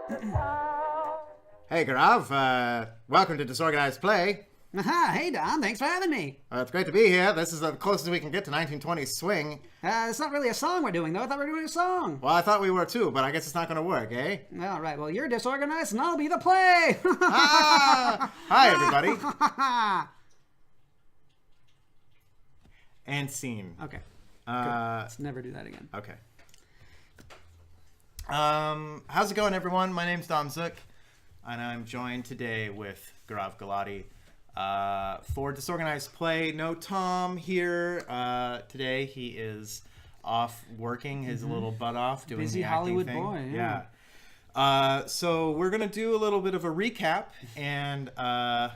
Hey, Gaurav. Welcome to Disorganized Play. Aha, hey Don, thanks for having me. It's great to be here. This is the closest we can get to 1920s swing. It's not really a song we're doing, though. I thought we were doing a song. Well, I thought we were too, but I guess it's not going to work, eh? All right, well, you're disorganized, and I'll be the play. Hi, everybody. And scene. Okay. Let's never do that again. Okay. How's it going, everyone? My name's Dom Zook, and I'm joined today with Gaurav Galati. For Disorganized Play, no Tom here today. He is off working his little butt off doing Busy the acting Hollywood thing. boy. Yeah. So we're gonna do a little bit of a recap, and yeah,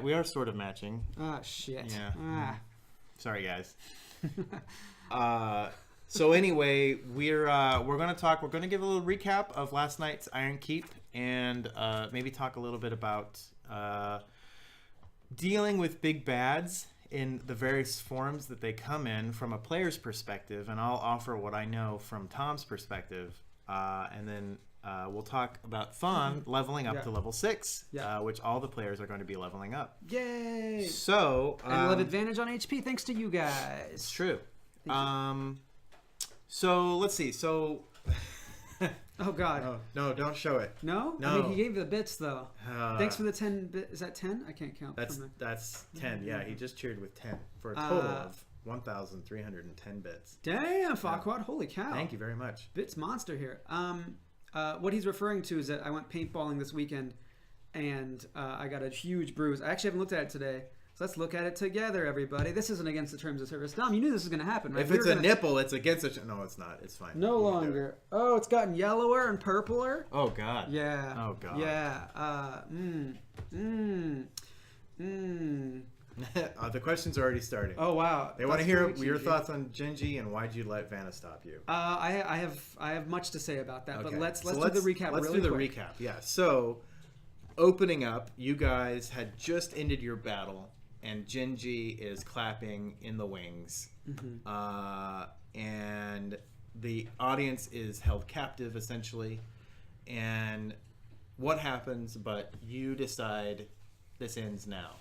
we are sort of matching. Oh shit. Yeah. Sorry, guys. So anyway, we're gonna talk. We're gonna give a little recap of last night's Iron Keep, and maybe talk a little bit about dealing with big bads in the various forms that they come in from a player's perspective, and I'll offer what I know from Tom's perspective, and then we'll talk about fun leveling up to level 6, which all the players are going to be leveling up. Yay! So and we'll have advantage on HP thanks to you guys. It's true. So let's see. So. Oh God. No, don't show it. No? No. I mean, he gave the bits though. Thanks for the 10 bit. Is that 10? I can't count. That's 10. Yeah, he just cheered with 10 for a total of 1,310 bits. Damn, Farquaad. Holy cow. Thank you very much. Bits monster here. What he's referring to is that I went paintballing this weekend, and I got a huge bruise. I actually haven't looked at it today. So let's look at it together, everybody. This isn't against the terms of service. Dom, you knew this was going to happen, right? If it's a nipple, it's against it. No, it's not. It's fine. No longer. Oh, it's gotten yellower and purpler. Oh, God. Yeah. Oh, God. Yeah. The questions are already starting. Oh, wow. They want to hear your thoughts on Gingy and why'd you let Vanna stop you. I have much to say about that, but let's do the recap Let's really do the quick. recap, yeah. So, opening up, you guys had just ended your battle, and Gingy is clapping in the wings. And the audience is held captive, essentially. And what happens, but you decide this ends now.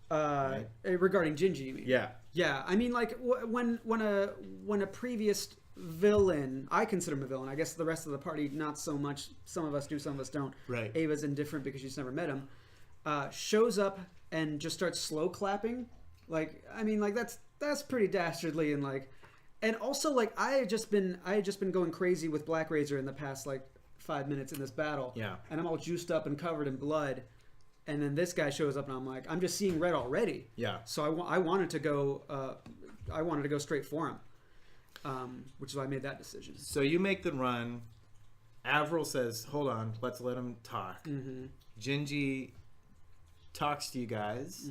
Right? Regarding Gingy, you mean? Yeah. Yeah, I mean, like, when a previous villain, I consider him a villain. I guess the rest of the party, not so much. Some of us do, some of us don't. Right. Ava's indifferent because she's never met him. Shows up and just starts slow clapping. Like, I mean, like, that's pretty dastardly, and like, and also, like, I had just been going crazy with Black Razor in the past, like, 5 minutes in this battle. Yeah. And I'm all juiced up and covered in blood. And then this guy shows up, and I'm like, I'm just seeing red already. Yeah. So I wanted to go straight for him, which is why I made that decision. So you make the run. Avril says, "Hold on, let's let him talk." Gingy talks to you guys.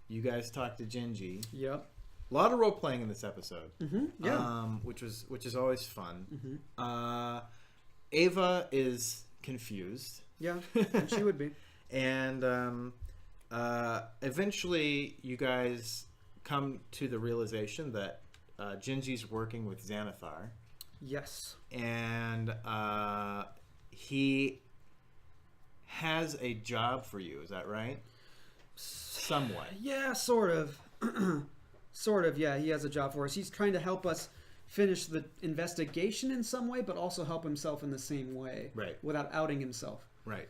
You guys talk to Gingy. Yep. A lot of role playing in this episode. Yeah. Which is always fun. Ava is confused. Yeah, and she would be. And eventually, you guys come to the realization that Gingy's working with Xanathar. Yes. And he has a job for you. Is that right? Somewhat. Yeah, sort of. Sort of, yeah. He has a job for us. He's trying to help us finish the investigation in some way, but also help himself in the same way. Right. Without outing himself. Right.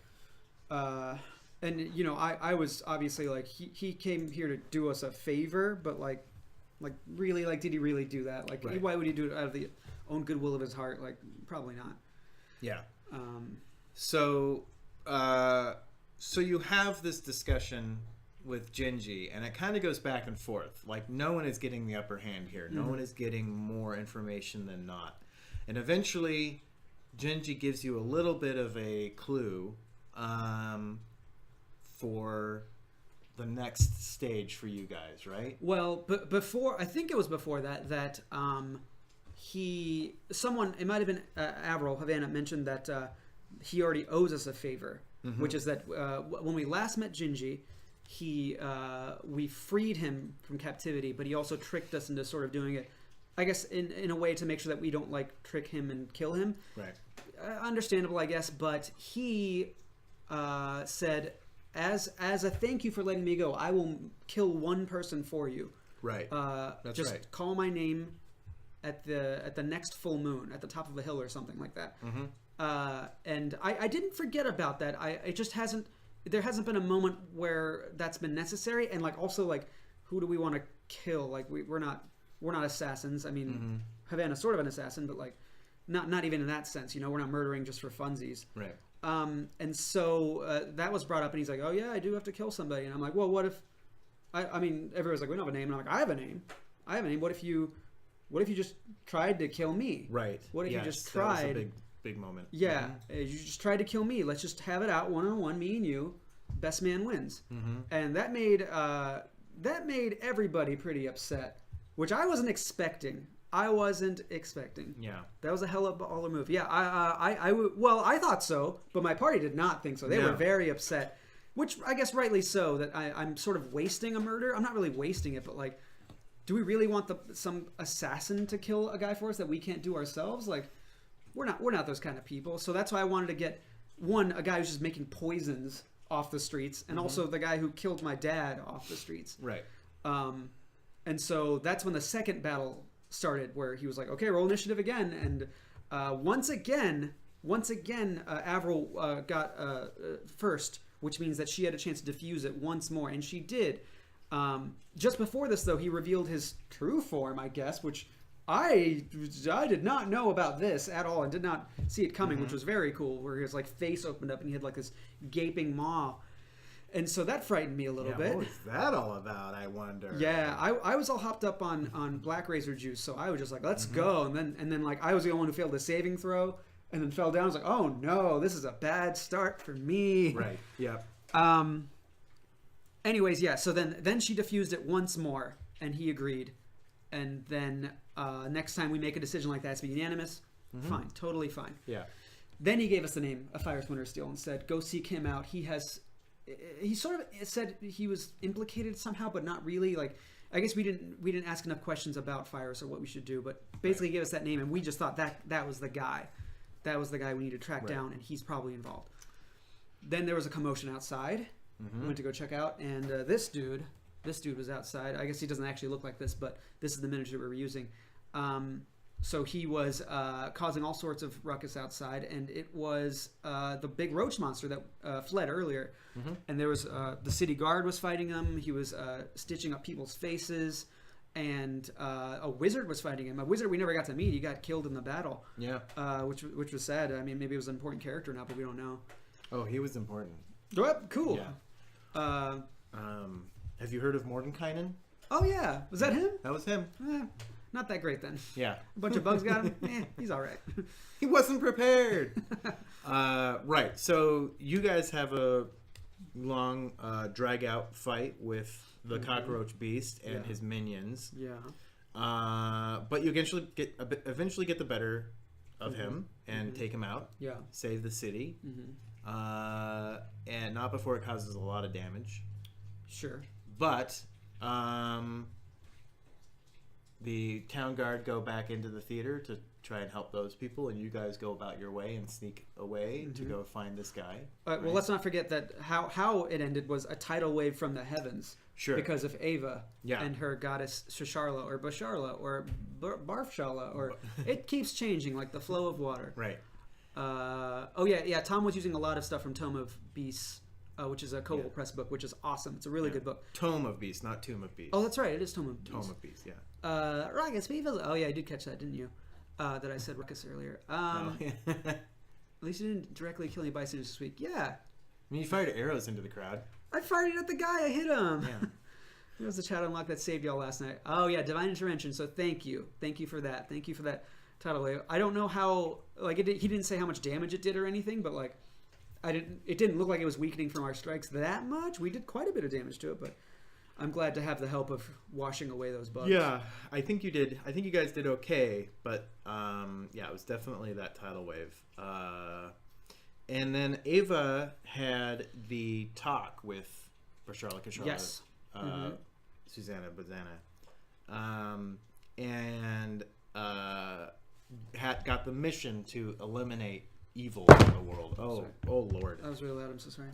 And, you know, I was obviously, like, he came here to do us a favor, but, like really, like, did he really do that? Like, right. Why would he do it out of the own goodwill of his heart? Like, probably not. Yeah. So you have this discussion with Gingy, and it kind of goes back and forth. Like, no one is getting the upper hand here. No one is getting more information than not. And eventually, Gingy gives you a little bit of a clue for the next stage for you guys, right? Well, but before, I think it was before that it might have been Avril, Havana, mentioned that he already owes us a favor, which is that when we last met Gingy, we freed him from captivity, but he also tricked us into sort of doing it, I guess, in a way to make sure that we don't, like, trick him and kill him. Right. understandable, I guess. But he said, as a thank you for letting me go, I will kill one person for you. Right. That's just right. call my name at the next full moon at the top of a hill or something like that. And I didn't forget about that. There hasn't been a moment where that's been necessary. And like also like, who do we want to kill? Like we're not assassins. I mean, Havana's sort of an assassin, but like not even in that sense. You know, we're not murdering just for funsies. Right. And so that was brought up, and he's like, "Oh yeah, I do have to kill somebody." And I'm like, "Well, what if?" I mean, everyone's like, "We don't have a name," and I'm like, "I have a name. I have a name. What if you just tried to kill me? Right. What if you just tried?" That was a big moment. Yeah, you just tried to kill me. Let's just have it out 1-on-1, me and you. Best man wins. And that made everybody pretty upset, which I wasn't expecting. Yeah, that was a hell of a baller move. Yeah, I thought so, but my party did not think so. They were very upset, which I guess rightly so. That I'm sort of wasting a murder. I'm not really wasting it, but like, do we really want some assassin to kill a guy for us that we can't do ourselves? Like, we're not those kind of people. So that's why I wanted to get a guy who's just making poisons off the streets, and also the guy who killed my dad off the streets. Right. And so that's when the second battle started, where he was like, "Okay, roll initiative again." And once again, Avril got first, which means that she had a chance to defuse it once more, and she did. Just before this, though, he revealed his true form, I guess, which I did not know about this at all and did not see it coming, which was very cool, where his like face opened up and he had like this gaping maw. And so that frightened me a little bit. What was that all about, I wonder? Yeah, I was all hopped up on black razor juice, so I was just like, let's go. And then like I was the only one who failed a saving throw and then fell down. I was like, oh no, this is a bad start for me. Right. Yep. Anyways, yeah, so then she diffused it once more and he agreed. And then next time we make a decision like that, it's be unanimous. Fine, totally fine. Yeah. Then he gave us the name of Fire Splinter Steel and said, go seek him out. He sort of said he was implicated somehow, but not really. Like, I guess we didn't ask enough questions about Fires or what we should do, but basically he gave us that name, and we just thought that was the guy. That was the guy we need to track down, and he's probably involved. Then there was a commotion outside. We went to go check out, and this dude was outside. I guess he doesn't actually look like this, but this is the miniature we were using. So he was causing all sorts of ruckus outside, and it was the big roach monster that fled earlier. And there was the city guard was fighting him. He was stitching up people's faces, and a wizard was fighting him. A wizard we never got to meet. He got killed in the battle. Yeah, which was sad. I mean, maybe it was an important character now, but we don't know. Oh, he was important. Oh, cool. Yeah. Have you heard of Mordenkainen? Oh yeah, was that him? That was him. Not that great then. Yeah. A bunch of bugs got him. He's all right. He wasn't prepared. Right. So you guys have a long drag out fight with the cockroach beast and his minions. Yeah. But you eventually get the better of him and take him out. Yeah. Save the city. And not before it causes a lot of damage. Sure. But the town guard go back into the theater to try and help those people, and you guys go about your way and sneak away to go find this guy. Well, let's not forget that how it ended was a tidal wave from the heavens. Sure. Because of Ava and her goddess Shasharla or Basharla or Barfshala, or it keeps changing like the flow of water. Right. Tom was using a lot of stuff from Tome of Beasts, which is a Kobold Press book, which is awesome. It's a really good book. Tome of Beasts, not Tomb of Beasts. Oh, that's right. It is Tome of Beasts. Tome of Beasts, yeah. Ruckus People. Oh, yeah, you did catch that, didn't you? That I said Ruckus earlier. At least you didn't directly kill any bystanders this week. Yeah. I mean, you fired arrows into the crowd. I fired it at the guy. I hit him. Yeah. It was the chat unlock that saved y'all last night. Oh, yeah, Divine Intervention. So thank you. Thank you for that. Thank you for that tidal wave. I don't know how, like, he didn't say how much damage it did or anything, but, like, it didn't look like it was weakening from our strikes that much. We did quite a bit of damage to it, but I'm glad to have the help of washing away those bugs. Yeah, I think you did. I think you guys did okay, but it was definitely that tidal wave. And then Ava had the talk with Basharla Kasharla, Susanna Bazana, and got the mission to eliminate evil in the world. Sorry. Oh Lord. That was really loud. I'm so sorry.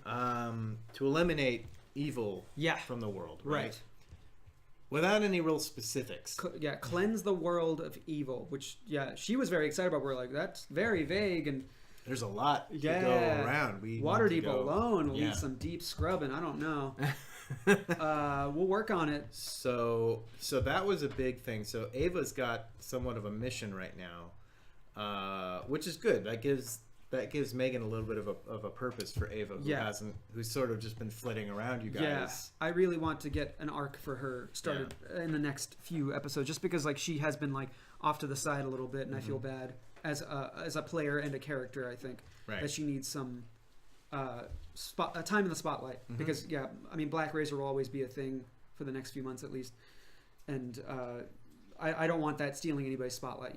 To eliminate evil Yeah. from the world, right? Right. Without any real specifics. Cleanse the world of evil, which, she was very excited about. We're like, that's very vague, and There's a lot to go around. Waterdeep alone will need some deep scrubbing. I don't know. We'll work on it. So that was a big thing. So Ava's got somewhat of a mission right now, which is good. That gives Megan a little bit of a purpose for Ava, who's sort of just been flitting around you guys. Yeah, I really want to get an arc for her started in the next few episodes, just because like she has been like off to the side a little bit, and I feel bad as a player and a character. I think that she needs some time in the spotlight, because Black Razor will always be a thing for the next few months at least, and I don't want that stealing anybody's spotlight.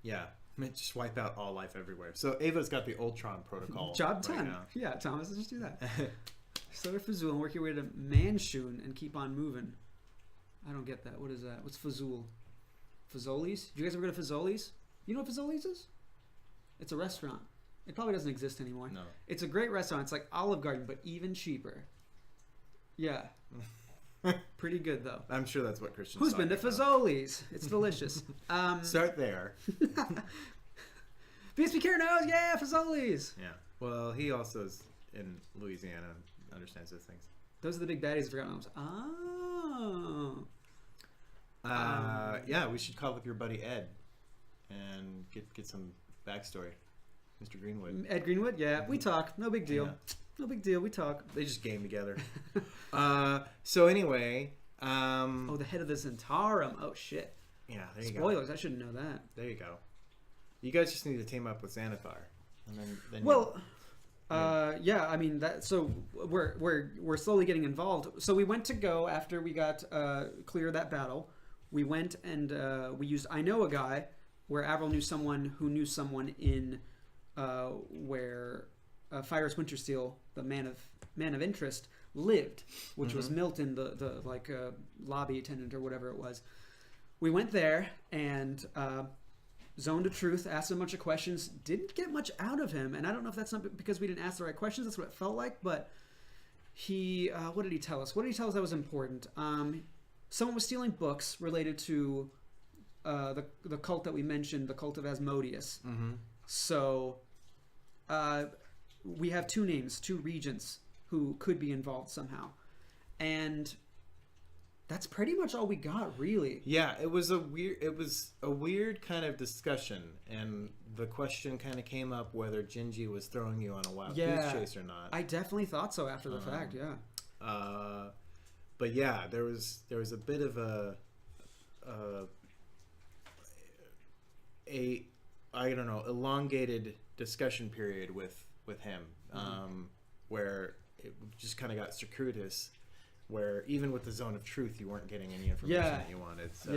Yeah. Just wipe out all life everywhere. So Ava's got the Ultron protocol. Job done. Right, yeah, Thomas, let's just do that. Start at Fazul and work your way to Manshun and keep on moving. I don't get that. What is that? What's Fazul? Fazoli's? Did you guys ever go to Fazoli's? You know what Fazoli's is? It's a restaurant. It probably doesn't exist anymore. No. It's a great restaurant. It's like Olive Garden, but even cheaper. Yeah. Pretty good, though. I'm sure that's what Christian's Who's been to Fazoli's? It's delicious. Start there. BSP knows, yeah, Fazoli's. Yeah. Well, he also is in Louisiana and understands those things. Those are the big baddies. I forgot names. Oh. We should call up your buddy Ed and get some backstory. Mr. Greenwood. Ed Greenwood? Yeah, we talk. No big deal. Yeah. No big deal. We talk. They just game together. So anyway. The head of the Zentarum. Oh, shit. Yeah, there you go. Spoilers. I shouldn't know that. There you go. You guys just need to team up with Xanathar. And then I mean, that. So we're slowly getting involved. So we went to go after we got clear of that battle. We went and we used I Know a Guy, where Avril knew someone who knew someone in where Fyrus Wintersteel, the man of interest, lived, which was Milton, the lobby attendant or whatever it was. We went there and zoned to truth, asked him a bunch of questions, didn't get much out of him, and I don't know if that's not because we didn't ask the right questions. That's what it felt like. But he, what did he tell us? What did he tell us that was important? Someone was stealing books related to the cult that we mentioned, the cult of Asmodeus. Mm-hmm. So we have two names, two regents who could be involved somehow, and that's pretty much all we got, really. Yeah, it was a weird kind of discussion, and the question kind of came up whether Gingy was throwing you on a wild goose chase or not. I definitely thought so after the fact. Yeah. But yeah, there was a bit of a I don't know, elongated discussion period with him, where it just kind of got circuitous, where even with the zone of truth you weren't getting any information that you wanted. So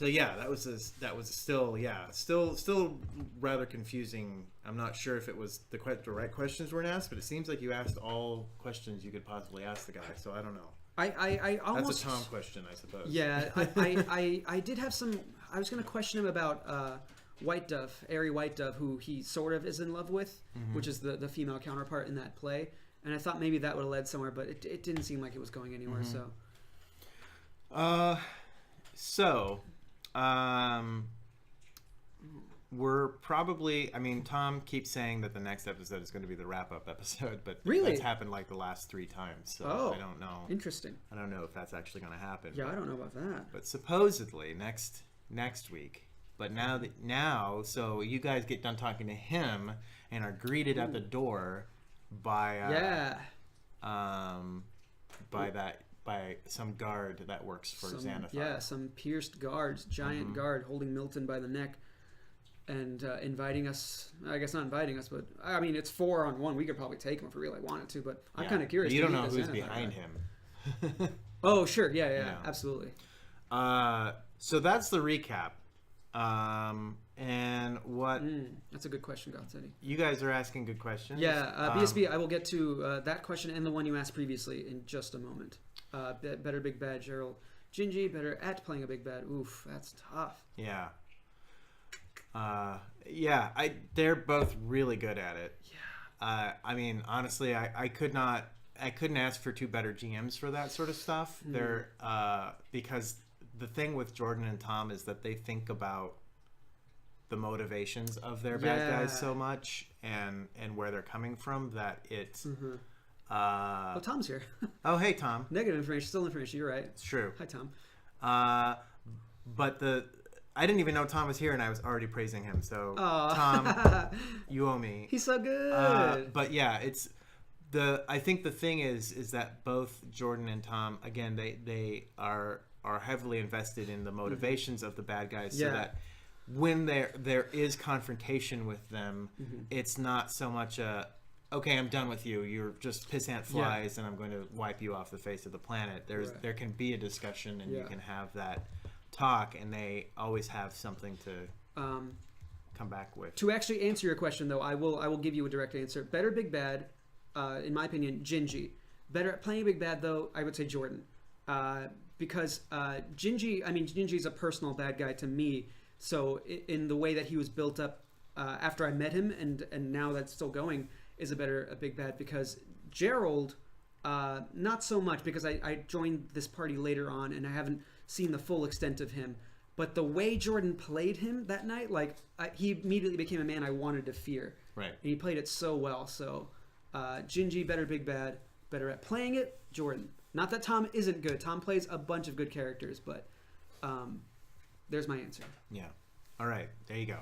that was still rather confusing. I'm not sure if it was the right questions weren't asked, but it seems like you asked all questions you could possibly ask the guy. So I don't know. I almost, that's a Tom question, I suppose. Yeah, I did have some. I was going to question him about White Dove, Airy White Dove, who he sort of is in love with, which is the female counterpart in that play. And I thought maybe that would have led somewhere, but it didn't seem like it was going anywhere. We're probably. I mean, Tom keeps saying that the next episode is going to be the wrap-up episode, but really, it's happened like the last 3 times. So I don't know. Interesting. I don't know if that's actually going to happen. Yeah, I don't know about that. But supposedly next week. But now, so you guys get done talking to him and are greeted at the door by by some guard that works for Xanathar. Yeah, some pierced guards, giant guard holding Milton by the neck and inviting us. I guess not inviting us, but I mean it's 4-on-1. We could probably take him if we really wanted to, but I'm kind of curious. You don't know who's behind him. Oh, sure. Yeah, absolutely. So that's the recap. And what? That's a good question, Gothsteady. You guys are asking good questions. Yeah, BSB. I will get to that question and the one you asked previously in just a moment. Better big bad, Gerald. Gingy, better at playing a big bad. Oof, that's tough. Yeah. Yeah, they're both really good at it. I mean, honestly, I couldn't ask for two better GMs for that sort of stuff. They're because the thing with Jordan and Tom is that they think about the motivations of their bad guys so much and where they're coming from that it's Oh, Tom's here. Oh, hey, Tom. Negative information, still information. You're right. It's true. Hi, Tom. But I didn't even know Tom was here, and I was already praising him. So, Tom, you owe me. He's so good. But yeah, I think the thing is that both Jordan and Tom, again, they are heavily invested in the motivations of the bad guys, so that when there is confrontation with them, it's not so much okay, I'm done with you. You're just pissant flies, and I'm going to wipe you off the face of the planet. There can be a discussion, and you can have that talk, and they always have something to come back with. To actually answer your question, though, I will give you a direct answer. Better big bad, in my opinion, Gingy. Better at playing a big bad, though, I would say Jordan, because Gingy's a personal bad guy to me. So in the way that he was built up after I met him, and now that's still going, is a big bad, because Gerald, not so much, because I joined this party later on and I haven't seen the full extent of him, but the way Jordan played him that night, he immediately became a man I wanted to fear. Right. And he played it so well. So Gingy, better big bad, better at playing it, Jordan. Not that Tom isn't good. Tom plays a bunch of good characters, but there's my answer. Yeah. All right. There you go.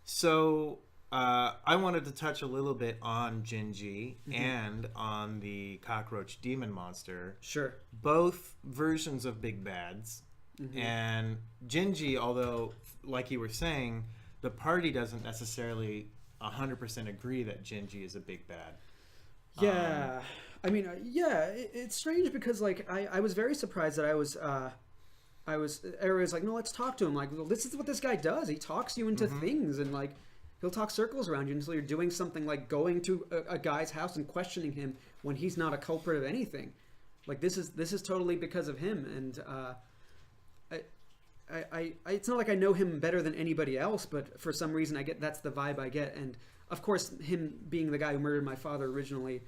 So I wanted to touch a little bit on Gingy and on the cockroach demon monster. Sure. Both versions of big bads. And Gingy, although, like you were saying, the party doesn't necessarily 100% agree that Gingy is a big bad. Yeah. It's strange because, I was very surprised that everybody's like, no, let's talk to him. Like, well, this is what this guy does. He talks you into things, and, he'll talk circles around you until you're doing something like going to a guy's house and questioning him when he's not a culprit of anything. Like, this is totally because of him, and I it's not like I know him better than anybody else, but for some reason that's the vibe I get. And of course, him being the guy who murdered my father originally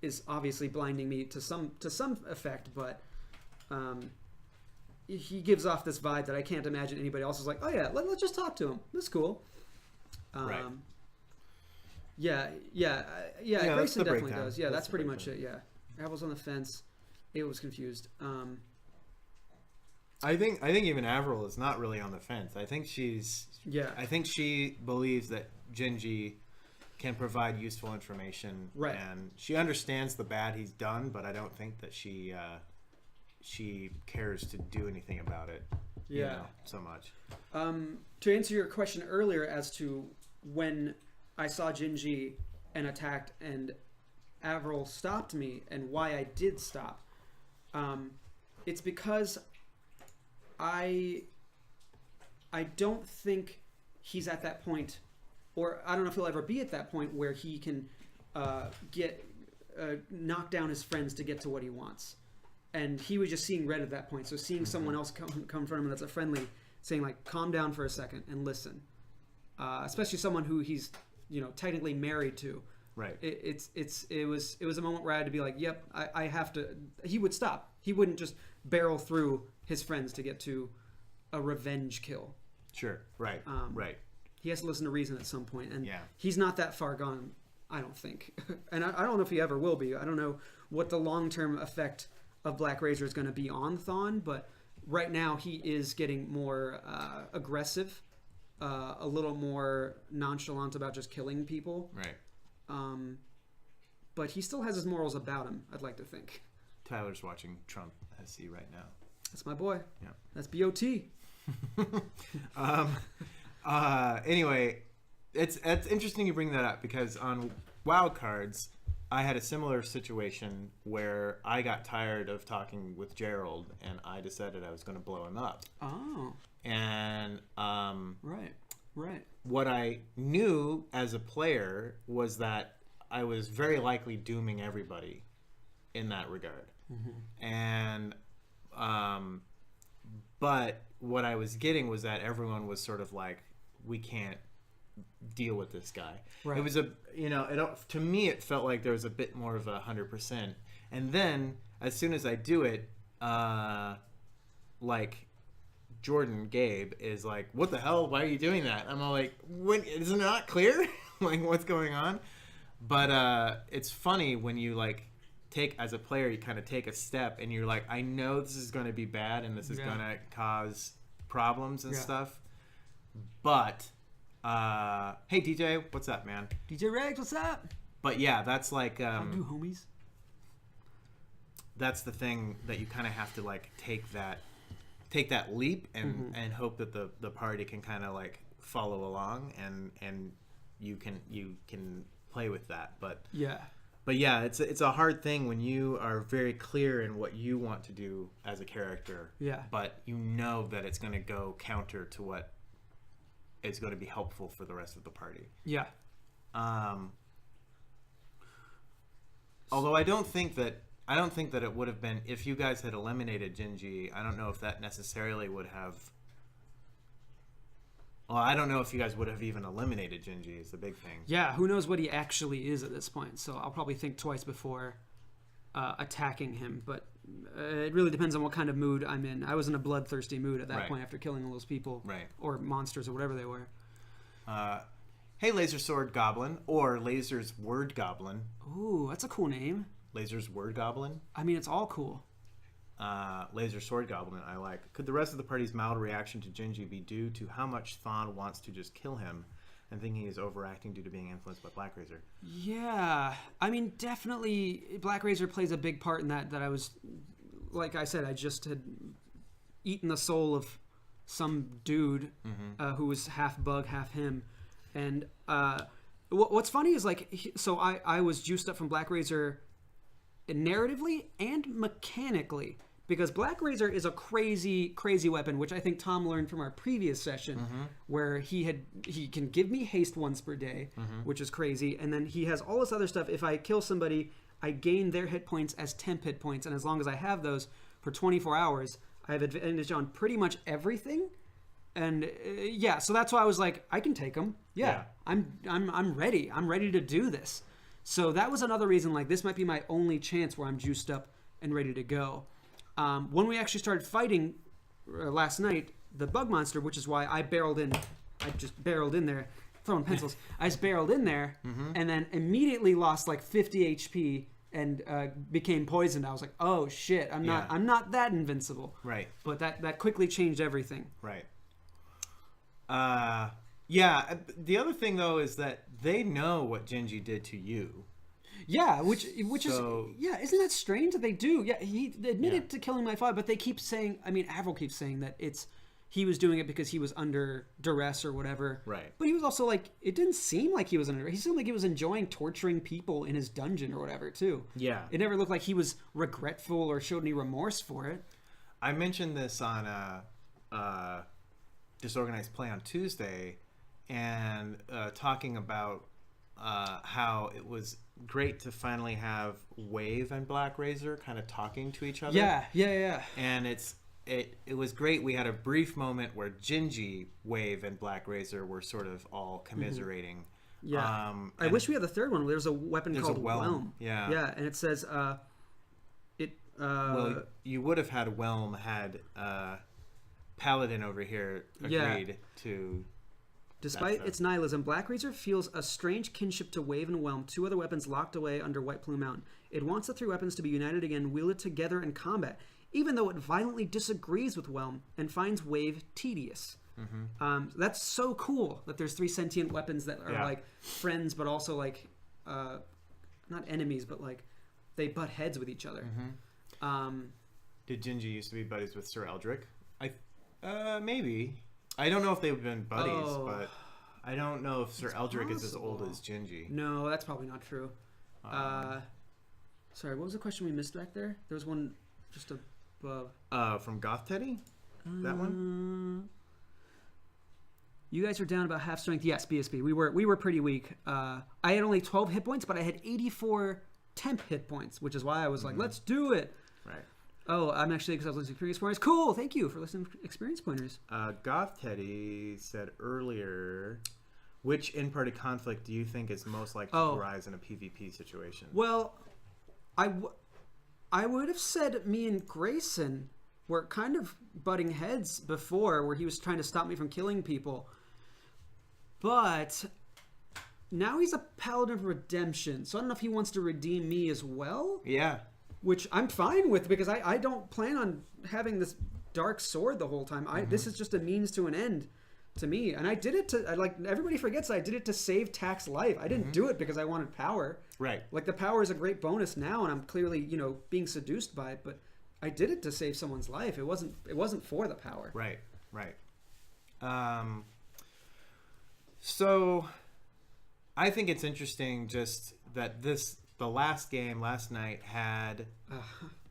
is obviously blinding me to some effect, but he gives off this vibe that I can't imagine anybody else is like, oh yeah, let's just talk to him. That's cool. Right. Grayson definitely does. Yeah, that's pretty much it. Yeah, Avril's on the fence. Ava was confused. I think even Avril is not really on the fence. I think I think she believes that Gingy can provide useful information, right? And she understands the bad he's done, but I don't think that she cares to do anything about it. So much. To answer your question earlier as to when I saw Gingy and attacked and Avril stopped me and why I did stop, it's because I don't think he's at that point, or I don't know if he'll ever be at that point where he can knock down his friends to get to what he wants. And he was just seeing red at that point. So seeing someone else come from him that's a friendly, saying like, calm down for a second and listen. Especially someone who he's, technically married to. Right. It was a moment where I had to be like, yep, I have to. He would stop. He wouldn't just barrel through his friends to get to a revenge kill. Sure. Right. Right. He has to listen to reason at some point, and he's not that far gone, I don't think. And I don't know if he ever will be. I don't know what the long-term effect of Black Razor is going to be on Thawne, but right now he is getting more aggressive, a little more nonchalant about just killing people. Right. But he still has his morals about him, I'd like to think. Tyler's watching Trump SC right now. That's my boy. Yeah. That's BOT. Anyway, it's interesting you bring that up, because on Wild Cards, I had a similar situation where I got tired of talking with Gerald and I decided I was going to blow him up. Oh. And right. What I knew as a player was that I was very likely dooming everybody in that regard. And But what I was getting was that everyone was sort of like, we can't deal with this guy. Right. It was to me, it felt like there was a bit more of 100%. And then as soon as I do it, like Gabe is like, what the hell? Why are you doing that? I'm all like, is it not clear? Like, what's going on? But it's funny when you like as a player, you kind of take a step and you're like, I know this is going to be bad and this is going to cause problems and stuff. But, hey DJ, what's up, man? DJ Regs, what's up? But yeah, that's like, How do, homies? That's the thing that you kind of have to like take that leap and hope that the party can kind of like follow along and you can play with that. But yeah, it's a hard thing when you are very clear in what you want to do as a character. Yeah. But you know that it's going to go counter to what is going to be helpful for the rest of the party. Yeah. Although I don't think that it would have been, if you guys had eliminated Gingy, I don't know if that necessarily would have. Well, I don't know if you guys would have even eliminated Gingy is the big thing. Yeah, who knows what he actually is at this point. So I'll probably think twice before attacking him. But it really depends on what kind of mood I'm in. I was in a bloodthirsty mood at that point after killing all those people. Right. Or monsters or whatever they were. Hey, Laser Sword Goblin, or Laser's Word Goblin. Ooh, that's a cool name. Laser's Word Goblin? I mean, it's all cool. Laser Sword Goblin, I like. Could the rest of the party's mild reaction to Gingy be due to how much Thawne wants to just kill him and thinking he is overacting due to being influenced by Black Razor? Yeah. I mean, definitely Black Razor plays a big part in that I was, like I said, I just had eaten the soul of some dude who was half bug, half him. And what's funny is, like, so I was juiced up from Black Razor narratively and mechanically, because Black Razor is a crazy weapon, which I think Tom learned from our previous session, where he can give me haste once per day, which is crazy, and then he has all this other stuff. If I kill somebody, I gain their hit points as temp hit points, and as long as I have those for 24 hours, I have advantage on pretty much everything. And yeah, so that's why I was like, I can take him. Yeah. I'm ready. I'm ready to do this. So that was another reason, like, this might be my only chance where I'm juiced up and ready to go. When we actually started fighting last night, the bug monster, which is why I just barreled in there, throwing pencils. I just barreled in there and then immediately lost like 50 HP and became poisoned. I was like, oh shit, I'm not that invincible. Right. But that quickly changed everything. Right. Yeah, the other thing though is that they know what Gingy did to you. Yeah, which is isn't that strange that they do? Yeah, he admitted to killing my father, but they keep saying, I mean, Avril keeps saying that he was doing it because he was under duress or whatever. Right. But he was also like, it didn't seem like he was under. He seemed like he was enjoying torturing people in his dungeon or whatever too. Yeah. It never looked like he was regretful or showed any remorse for it. I mentioned this on Disorganized Play on Tuesday, and talking about how it was great to finally have Wave and Black Razor kind of talking to each other. Yeah. And it was great. We had a brief moment where Gingy, Wave, and Black Razor were sort of all commiserating. Yeah. I wish we had the third one. There's a weapon called Whelm. Yeah. Yeah, and it says well, you would have had Whelm had Paladin over here agreed to. Despite its nihilism, Black Razor feels a strange kinship to Wave and Whelm, two other weapons locked away under White Plume Mountain. It wants the three weapons to be united again, wielded together in combat, even though it violently disagrees with Whelm and finds Wave tedious. That's so cool that there's three sentient weapons that are like friends, but also like not enemies, but like they butt heads with each other. Did Gingy used to be buddies with Sir Eldrick? Maybe. I don't know if they've been buddies, but I don't know if Sir Eldrick is as old as Gingy. No, that's probably not true. Sorry, what was the question we missed back there? There was one just above. From Goth Teddy? That one? You guys are down about half strength. Yes, BSB. We were pretty weak. I had only 12 hit points, but I had 84 temp hit points, which is why I was like, let's do it. Right. Oh, I'm actually, because I was listening to Experience Pointers. Cool, thank you for listening to Experience Pointers. Goth Teddy said earlier, which in-party conflict do you think is most likely to arise in a PvP situation? Well, I would have said me and Grayson were kind of butting heads before, where he was trying to stop me from killing people. But now he's a Paladin of Redemption, so I don't know if he wants to redeem me as well. Yeah. Which I'm fine with, because I don't plan on having this dark sword the whole time. This is just a means to an end to me. And I did it to, like, everybody forgets I did it to save Tack's life. I didn't do it because I wanted power. Right. Like, the power is a great bonus now, and I'm clearly, being seduced by it, but I did it to save someone's life. It wasn't for the power. Right. So I think it's interesting just that the last game last night had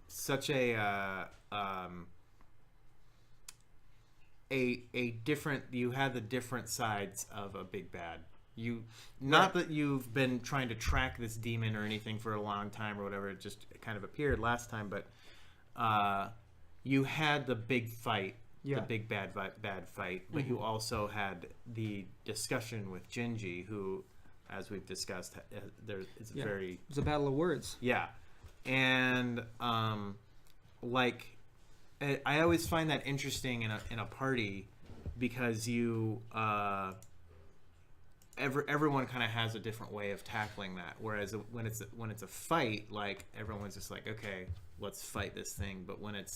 such a different. You had the different sides of a big bad. Not that you've been trying to track this demon or anything for a long time or whatever. It just kind of appeared last time, but you had the big fight, the big bad fight, but you also had the discussion with Gingy, who, as we've discussed, it's very... It's a battle of words. Yeah. And, I always find that interesting in a party, because everyone kind of has a different way of tackling that. Whereas when it's a fight, like, everyone's just like, okay, let's fight this thing. But when it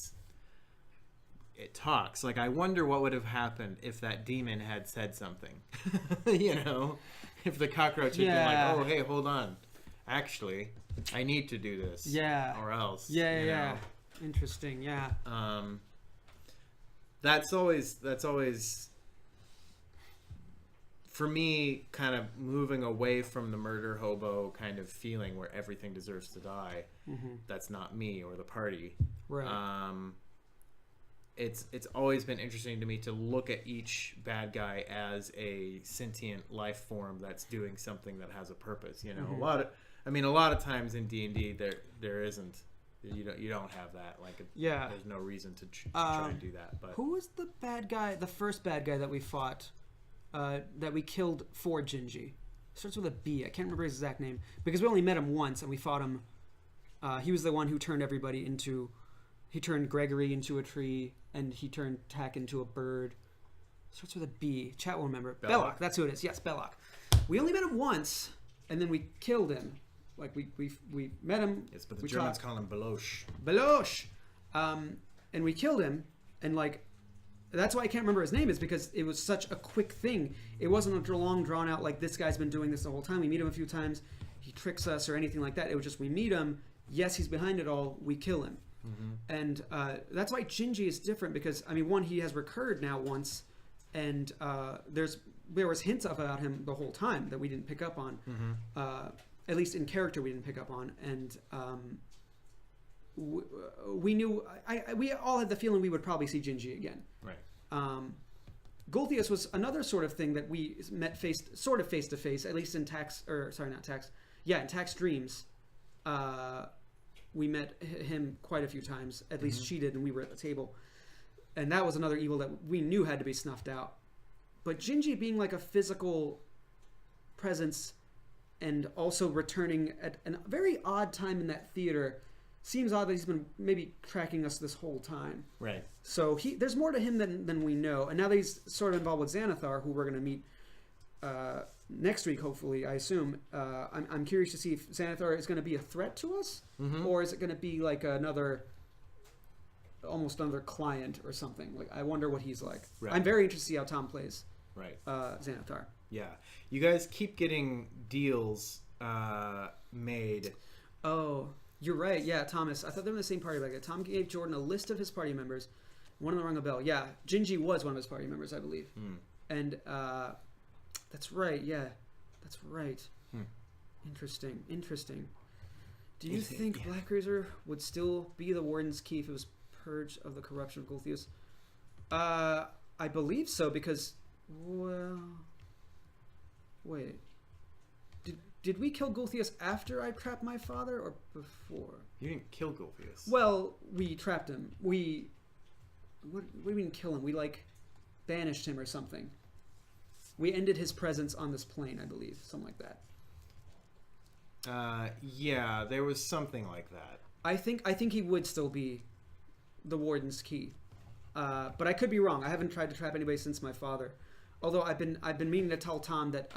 talks, like, I wonder what would have happened if that demon had said something. If the cockroach had been like, oh, hey, hold on. Actually, I need to do this. Yeah. Or else. Yeah. Interesting, yeah. That's always, for me, kind of moving away from the murder hobo kind of feeling where everything deserves to die. Mm-hmm. That's not me or the party. Right. It's always been interesting to me to look at each bad guy as a sentient life form that's doing something that has a purpose. Mm-hmm. A lot of times in D&D there isn't. You don't have that. Like, there's no reason to try and do that. But who was the bad guy? The first bad guy that we fought, that we killed for Gingy. Starts with a B. I can't remember his exact name, because we only met him once and we fought him. He was the one who turned everybody into. He turned Gregory into a tree, and he turned Tack into a bird. Starts with a B. Chat will remember. Belloc. That's who it is. Yes, Belloc. We only met him once, and then we killed him. Like, we met him. Yes, but the Germans call him Belosh. Belosh. And we killed him, and, like, that's why I can't remember his name, is because it was such a quick thing. It wasn't a long, drawn out, like, this guy's been doing this the whole time. We meet him a few times. He tricks us or anything like that. It was just, we meet him. Yes, he's behind it all. We kill him. Mm-hmm. And that's why Gingy is different, because, one, he has recurred now once, and there was hints about him the whole time that we didn't pick up on. Mm-hmm. At least in character we didn't pick up on. And we knew... we all had the feeling we would probably see Gingy again. Right. Golthius was another sort of thing that we met face to face, at least in Tax... Or, sorry, not Tax. Yeah, in Tax Dreams. We met him quite a few times. At least she did, and we were at the table. And that was another evil that we knew had to be snuffed out. But Gingy being like a physical presence and also returning at a very odd time in that theater, seems odd that he's been maybe tracking us this whole time. Right. So there's more to him than we know. And now that he's sort of involved with Xanathar, who we're going to meet next week, hopefully, I assume. I'm curious to see if Xanathar is going to be a threat to us, or is it going to be like almost another client or something. Like, I wonder what he's like. Right. I'm very interested to see how Tom plays. Right. Xanathar. Yeah. You guys keep getting deals made. Oh, you're right. Yeah, Thomas. I thought they were in the same party back then. Tom gave Jordan a list of his party members. One of them rang a bell. Yeah, Gingy was one of his party members, I believe. And that's right. Yeah, that's right. Interesting. Do you think Black Razor would still be the Warden's key if it was purged of the corruption of Golthius? I believe so, because... Well... Wait. did we kill Gulthias after I trapped my father or before? You didn't kill Gulthias. Well, we trapped him. What do you mean kill him? We like banished him or something. We ended his presence on this plane, I believe, something like that. Yeah, there was something like that. I think he would still be the warden's key, but I could be wrong. I haven't tried to trap anybody since my father. Although I've been meaning to tell Tom that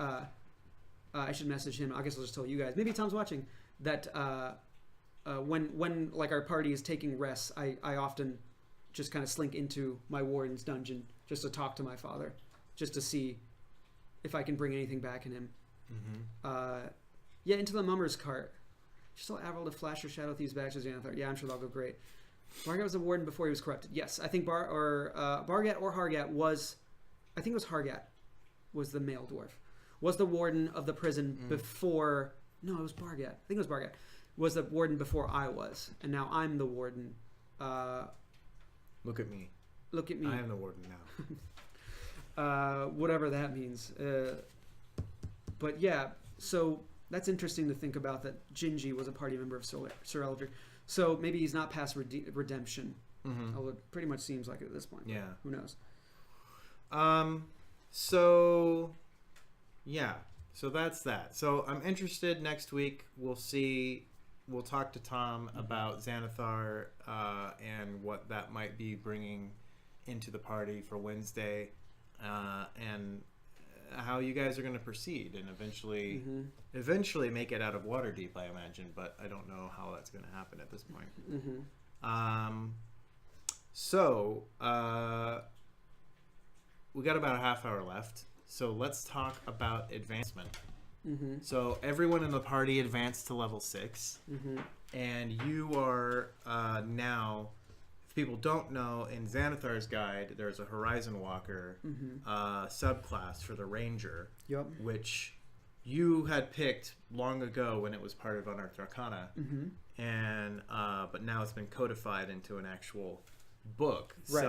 I should message him. I guess I'll just tell you guys. Maybe Tom's watching. That when like our party is taking rests, I often just kind of slink into my warden's dungeon just to talk to my father, just to see if I can bring anything back in him. Mm-hmm. Yeah, into the mummer's cart. Just tell Avril to flash her shadow thieves back to Xanathar. Yeah, I'm sure that'll go great. Bargat was a warden before he was corrupted. Yes, I think Bargat or Hargat was... I think it was Hargat was the male dwarf. Was the warden of the prison before... No, it was Bargat. I think it was Bargat. Was the warden before I was. And now I'm the warden. Look at me. Look at me. I am the warden now. Whatever that means. But yeah, so that's interesting to think about that Gingy was a party member of Sir Eldrick. So maybe he's not past redemption. Mm-hmm. Although it pretty much seems like it at this point. Yeah. Who knows? So that's that. So I'm interested next week. We'll talk to Tom about Xanathar, and what that might be bringing into the party for Wednesday, and how you guys are going to proceed and eventually make it out of Waterdeep, I imagine, but I don't know how that's going to happen at this point. Mm-hmm. So we got about a half hour left, so let's talk about advancement. Mm-hmm. So everyone in the party advanced to level 6, mm-hmm. and you are now, if people don't know, in Xanathar's guide there's a Horizon Walker subclass for the Ranger, which you had picked long ago when it was part of Unearthed Arcana, mm-hmm. and but now it's been codified into an actual book. Right.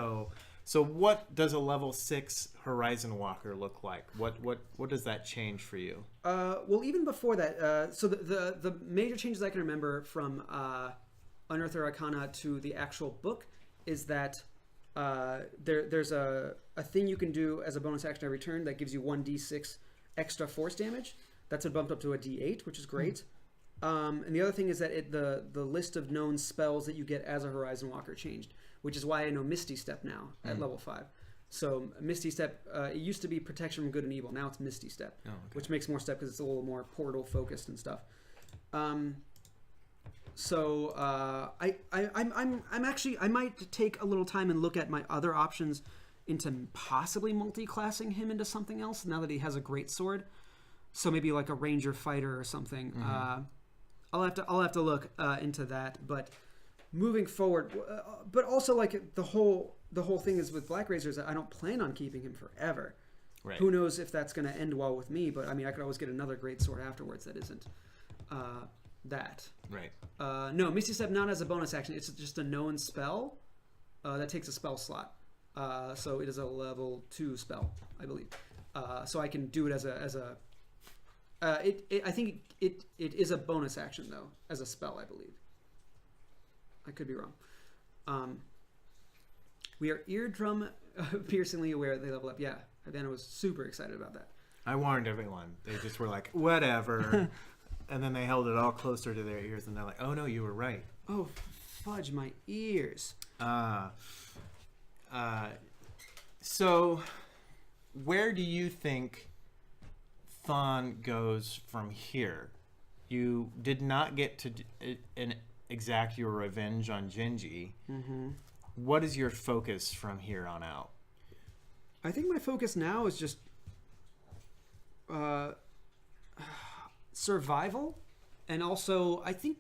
So what does a level 6 Horizon Walker look like? What does that change for you? Well, even before that, so the major changes I can remember from Unearthed Arcana to the actual book is that there's a thing you can do as a bonus action every turn that gives you 1d6 extra force damage. That's bumped up to a d8, which is great. And the other thing is that the list of known spells that you get as a Horizon Walker changed, which is why I know Misty Step now at level 5. So Misty Step, it used to be Protection from Good and Evil. Now it's Misty Step, which makes more step because it's a little more portal focused and stuff. So I'm actually, I might take a little time and look at my other options into possibly multi-classing him into something else now that he has a great sword. So maybe like a ranger fighter or something. Mm-hmm. I'll have to look into that. But moving forward, but also like the whole thing is with Black Razors, I don't plan on keeping him forever. Right. Who knows if that's going to end well with me? But I mean, I could always get another great sword afterwards that isn't that. Right. No, Misty Step not as a bonus action. It's just a known spell that takes a spell slot. So it is a level 2 spell, I believe. So I can do it as a. I think it is a bonus action though, as a spell, I believe. I could be wrong. We are eardrum piercingly aware that they level up. Yeah, Havana was super excited about that. I warned everyone. They just were like, whatever. And then they held it all closer to their ears, and they're like, oh no, you were right. Oh, fudge my ears. So where do you think Thon goes from here? You did not get to exact your revenge on Gingy. Mm-hmm. What is your focus from here on out? I think my focus now is just survival, and also I think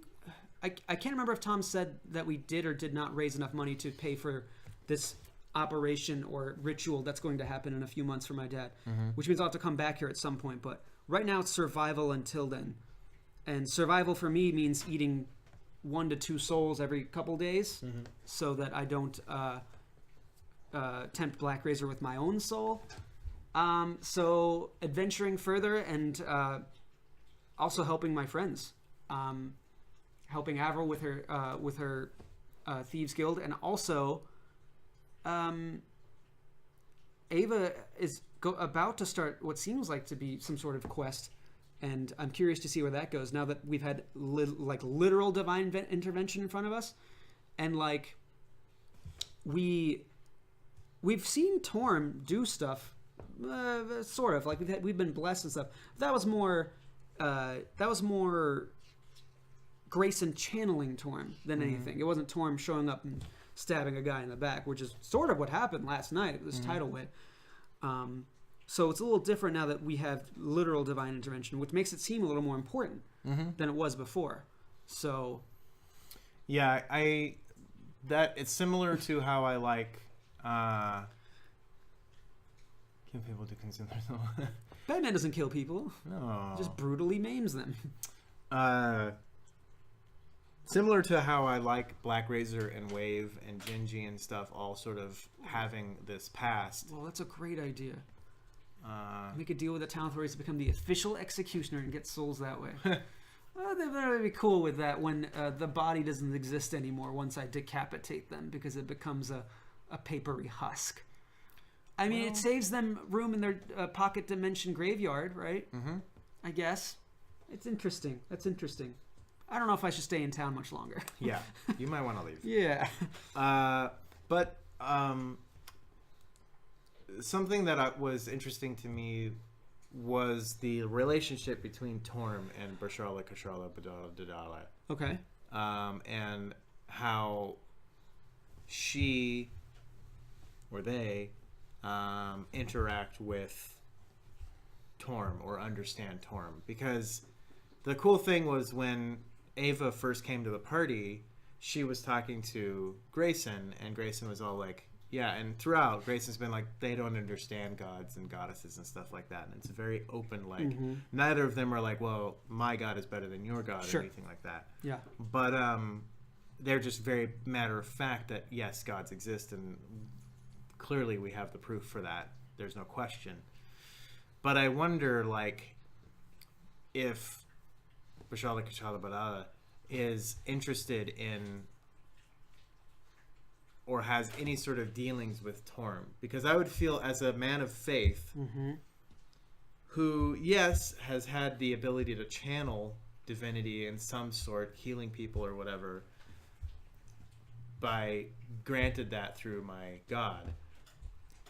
I can't remember if Tom said that we did or did not raise enough money to pay for this operation or ritual that's going to happen in a few months for my dad, mm-hmm. which means I'll have to come back here at some point. But right now it's survival until then, and survival for me means eating 1 to 2 souls every couple days, mm-hmm. so that I don't tempt Black Razor with my own soul. So adventuring further and also helping my friends, helping Avril with her Thieves Guild, and also Ava is about to start what seems like to be some sort of quest, and I'm curious to see where that goes now that we've had literal divine intervention in front of us, and like we've seen Torm do stuff, sort of like we've been blessed and stuff. That was more Grayson channeling Torm than anything. It wasn't Torm showing up and stabbing a guy in the back, which is sort of what happened last night at this tidal wave. So it's a little different now that we have literal divine intervention, which makes it seem a little more important than it was before. So, yeah, it's similar to how I like kill people to consume their soul. Batman doesn't kill people; No, just brutally maims them. Similar to how I like Black Razor and Wave and Gingy and stuff all sort of having this past. Well, that's a great idea. Make a deal with the town authorities to become the official executioner and get souls that way. Well, they better be cool with that when the body doesn't exist anymore once I decapitate them, because it becomes a papery husk. I mean, it saves them room in their pocket dimension graveyard, right? Mm-hmm. I guess. It's interesting. That's interesting. I don't know if I should stay in town much longer. Yeah, you might want to leave. Yeah. But something that was interesting to me was the relationship between Torm and Barshala Kashala Dadala. Okay. And how she or they interact with Torm or understand Torm. Because the cool thing was when Ava first came to the party, she was talking to Grayson, and Grayson was all like, yeah, and throughout, Grayson's been like, they don't understand gods and goddesses and stuff like that. And it's very open, like, neither of them are like, well, my god is better than your god or anything like that. Yeah. But they're just very matter of fact that, yes, gods exist, and clearly we have the proof for that. There's no question. But I wonder, like, if Bashala Kashala Badala is interested in or has any sort of dealings with Torm. Because I would feel, as a man of faith, who, yes, has had the ability to channel divinity in some sort, healing people or whatever, by granted that through my god.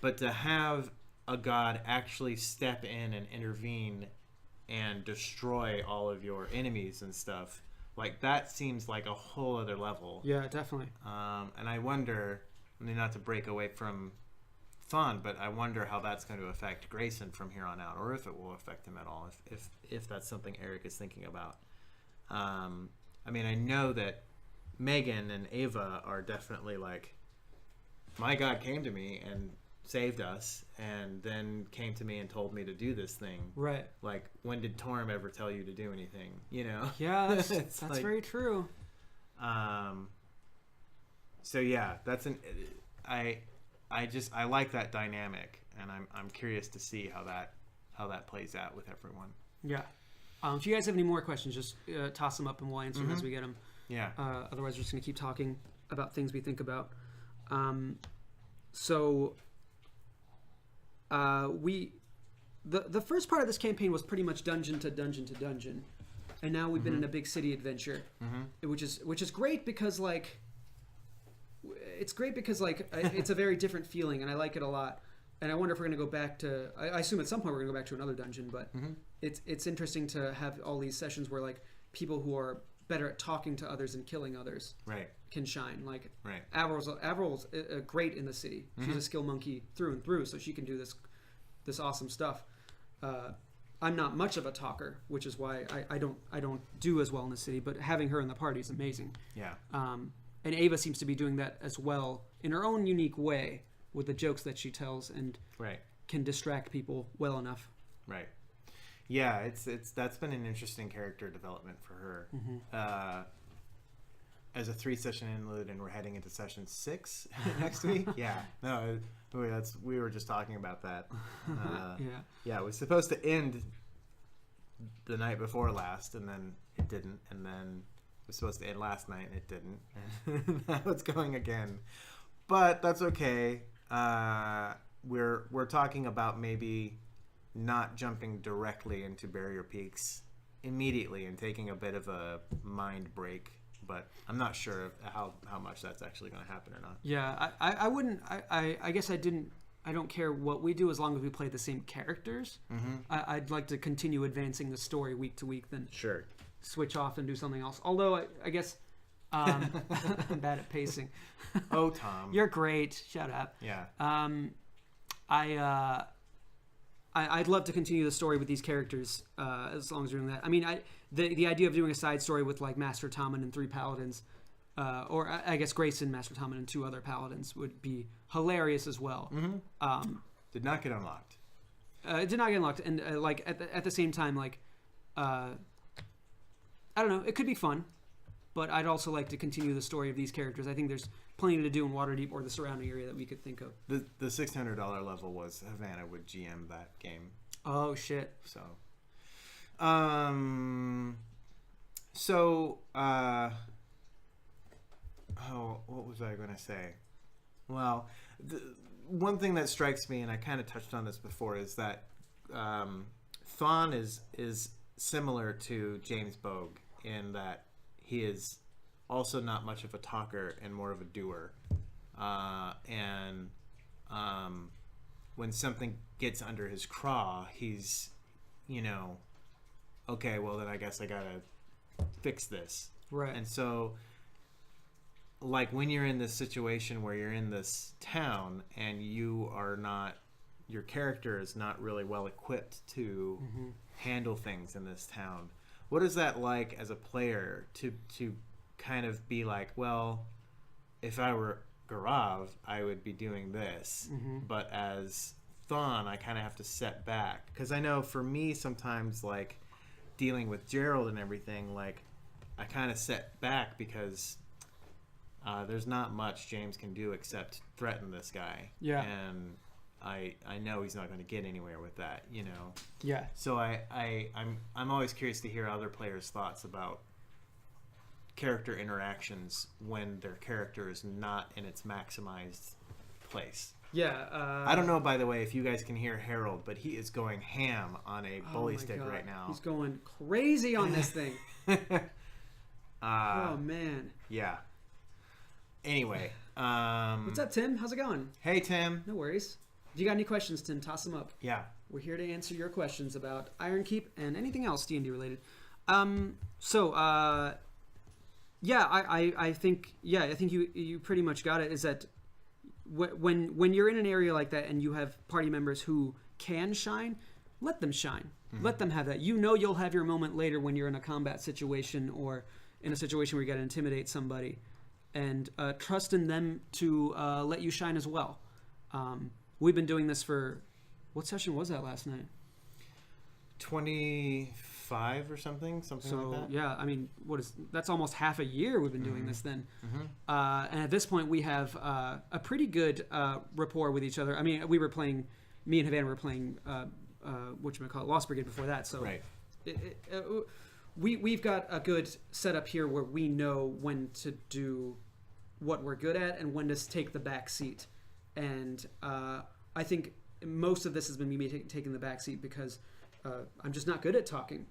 But to have a god actually step in and intervene and destroy all of your enemies and stuff, like, that seems like a whole other level. Yeah, definitely. And I wonder, I mean, not to break away from Thawne, but I wonder how that's going to affect Grayson from here on out, or if it will affect him at all, if that's something Eric is thinking about. I mean, I know that Megan and Ava are definitely like, my God came to me and saved us, and then came to me and told me to do this thing. Right. Like, when did Torm ever tell you to do anything? You know? Yeah, that's like, very true. So yeah, that's I like that dynamic, and I'm curious to see how that plays out with everyone. Yeah. If you guys have any more questions, just toss them up and we'll answer them as we get them. Yeah. Otherwise, we're just going to keep talking about things we think about. So the first part of this campaign was pretty much dungeon to dungeon to dungeon, and now we've been in a big city adventure, which is great because like it's a very different feeling, and I like it a lot. And I wonder if we're going to go back to. I assume at some point we're going to go back to another dungeon, but it's interesting to have all these sessions where like people who are better at talking to others and killing others can shine. Like Avril's great in the city. She's a skill monkey through and through, so she can do this awesome stuff. I'm not much of a talker, which is why I don't do as well in the city. But having her in the party is amazing. Yeah. And Ava seems to be doing that as well in her own unique way with the jokes that she tells and can distract people well enough. Right. Yeah, it's that's been an interesting character development for her. As a 3-session interlude, and we're heading into session 6 next week. Yeah, no, we were just talking about that. Yeah, it was supposed to end the night before last, and then it didn't, and then it was supposed to end last night, and it didn't, and now it's going again. But that's okay. We're talking about maybe not jumping directly into Barrier Peaks immediately and taking a bit of a mind break, but I'm not sure how much that's actually going to happen or not. Yeah, I wouldn't. I guess I don't care what we do as long as we play the same characters. Mm-hmm. I'd like to continue advancing the story week to week, then Sure. switch off and do something else. Although I guess I'm bad at pacing. Oh, Tom. You're great. Shut up. Yeah. I'd love to continue the story with these characters as long as we're doing that. I mean, the idea of doing a side story with like Master Tommen and 3 paladins, or I guess Grayson, Master Tommen, and 2 other paladins would be hilarious as well. Mm-hmm. Did not get unlocked. It did not get unlocked, and like at the same time, like I don't know, it could be fun, but I'd also like to continue the story of these characters. I think there's plenty to do in Waterdeep or the surrounding area that we could think of. The $600 level was Havana would GM that game. Oh shit! So, what was I going to say? Well, one thing that strikes me, and I kind of touched on this before, is that Thawne is similar to James Bogue in that he is also not much of a talker and more of a doer. And when something gets under his craw, he's, okay, well then I guess I gotta fix this. Right. And so, like when you're in this situation where you're in this town and your character is not really well equipped to handle things in this town, what is that like as a player to kind of be like, well, if I were Gaurav, I would be doing this, but as Thawne, I kind of have to set back, because I know for me sometimes, like dealing with Gerald and everything, like I kind of set back because there's not much James can do except threaten this guy. Yeah. And I know he's not going to get anywhere with that, Yeah. So I'm always curious to hear other players' thoughts about character interactions when their character is not in its maximized place. Yeah. I don't know, by the way, if you guys can hear Harold, but he is going ham on a bully stick God. right now. He's going crazy on this thing. Oh man. Yeah. Anyway, what's up, Tim? How's it going? Hey, Tim. No worries. If you got any questions, Tim, toss them up. Yeah. We're here to answer your questions about Iron Keep and anything else D&D related. Yeah, I think you pretty much got it. Is that when you're in an area like that and you have party members who can shine, let them shine. Let them have that. You'll have your moment later when you're in a combat situation or in a situation where you got to intimidate somebody, and trust in them to let you shine as well. We've been doing this for, what session was that last night? 25 or something like that. Yeah, I mean, that's almost half a year we've been doing this then. And at this point we have a pretty good rapport with each other. I mean, me and Havana were playing whatchamacallit, Lost Brigade before that, so right. We've got a good setup here where we know when to do what we're good at and when to take the back seat. And I think most of this has been me taking the back seat because I'm just not good at talking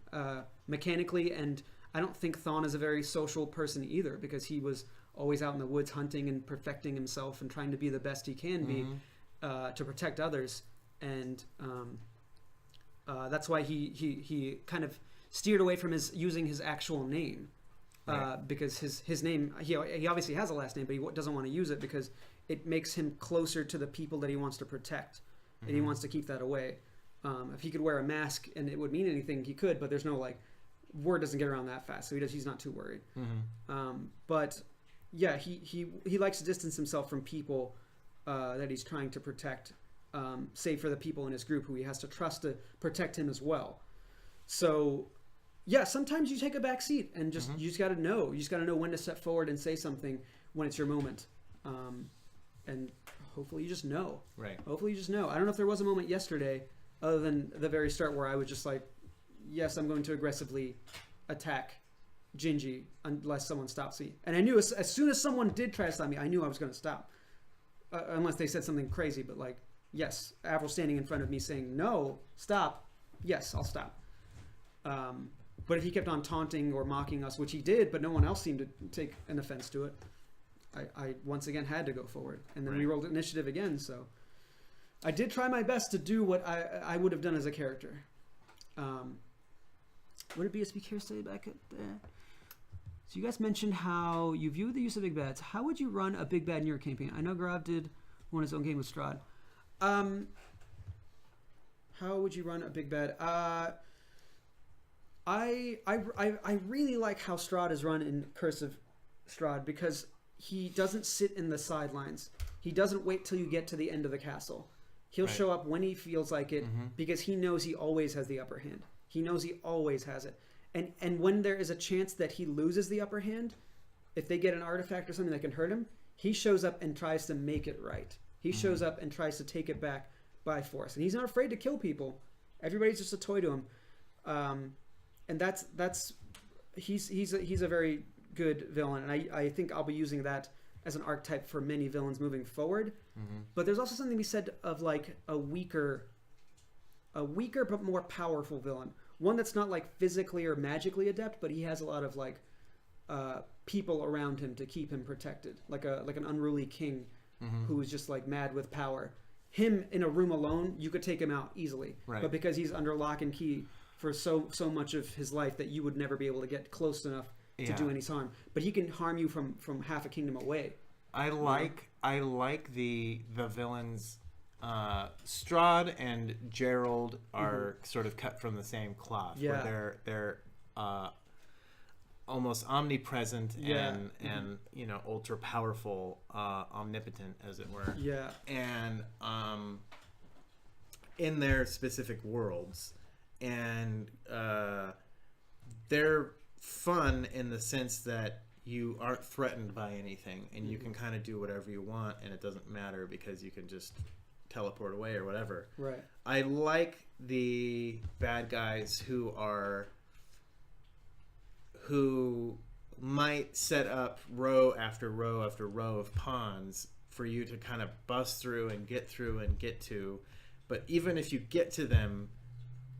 mechanically, and I don't think Thawne is a very social person either, because he was always out in the woods hunting and perfecting himself and trying to be the best he can be to protect others. And that's why he kind of steered away from using his actual name, because his name, he obviously has a last name, but he doesn't want to use it because it makes him closer to the people that he wants to protect, and he wants to keep that away. If he could wear a mask and it would mean anything, he could, but there's no word doesn't get around that fast, so he's not too worried. But yeah, he likes to distance himself from people that he's trying to protect, save for the people in his group who he has to trust to protect him as well. So yeah, sometimes you take a back seat and just you just got to know when to step forward and say something when it's your moment, and hopefully you just know. Right. Hopefully you just know. I don't know if there was a moment yesterday, other than the very start, where I was just yes, I'm going to aggressively attack Gingy unless someone stops me. And I knew as soon as someone did try to stop me, I knew I was going to stop. Unless they said something crazy, but like, yes, Avril standing in front of me saying, no, stop. Yes, I'll stop. But if he kept on taunting or mocking us, which he did, but no one else seemed to take an offense to it, I once again had to go forward. And then we rolled initiative again, so I did try my best to do what I would have done as a character. What did BSB Care say back at there? So you guys mentioned how you view the use of big bads. How would you run a big bad in your campaign? I know Gaurav did one his own game with Strahd. How would you run a big bad? I really like how Strahd is run in Curse of Strahd because he doesn't sit in the sidelines. He doesn't wait till you get to the end of the castle. He'll show up when he feels like it because he knows he always has the upper hand. He knows he always has it. And when there is a chance that he loses the upper hand, if they get an artifact or something that can hurt him, he shows up and tries to make it right. He shows up and tries to take it back by force. And he's not afraid to kill people. Everybody's just a toy to him. And he's a very good villain. And I think I'll be using that as an archetype for many villains moving forward. But there's also something to be said of like a weaker but more powerful villain. One that's not like physically or magically adept, but he has a lot of like people around him to keep him protected, like an unruly king who's just like mad with power. Him in a room alone, you could take him out easily, but because he's under lock and key for so much of his life that you would never be able to get close enough to do any harm. But he can harm you from half a kingdom away. I like the villains. Strahd and Gerald are sort of cut from the same cloth. Where they're almost omnipresent and ultra powerful, omnipotent as it were. Yeah. And in their specific worlds, and they're fun in the sense that you aren't threatened by anything, and you can kind of do whatever you want, and it doesn't matter because you can just teleport away or whatever. Right. I like the bad guys who might set up row after row after row of pawns for you to kind of bust through and get to. But even if you get to them,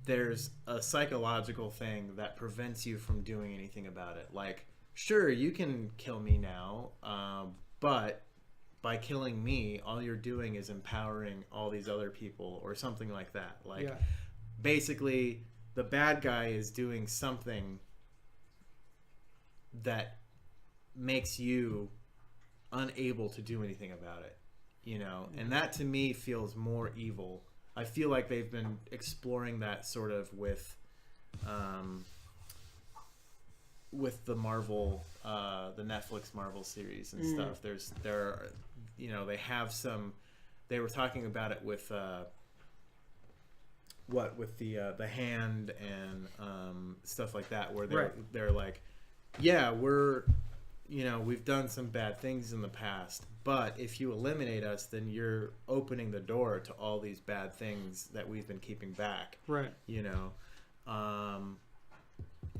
there's a psychological thing that prevents you from doing anything about it. Like, sure, you can kill me now, but by killing me, all you're doing is empowering all these other people or something like that. Like, basically, the bad guy is doing something that makes you unable to do anything about it, and that to me feels more evil. I feel like they've been exploring that sort of with the Marvel, the Netflix Marvel series and stuff. They were talking about it with the hand and stuff like that, where they're like, yeah, we've done some bad things in the past, but if you eliminate us, then you're opening the door to all these bad things that we've been keeping back. Right.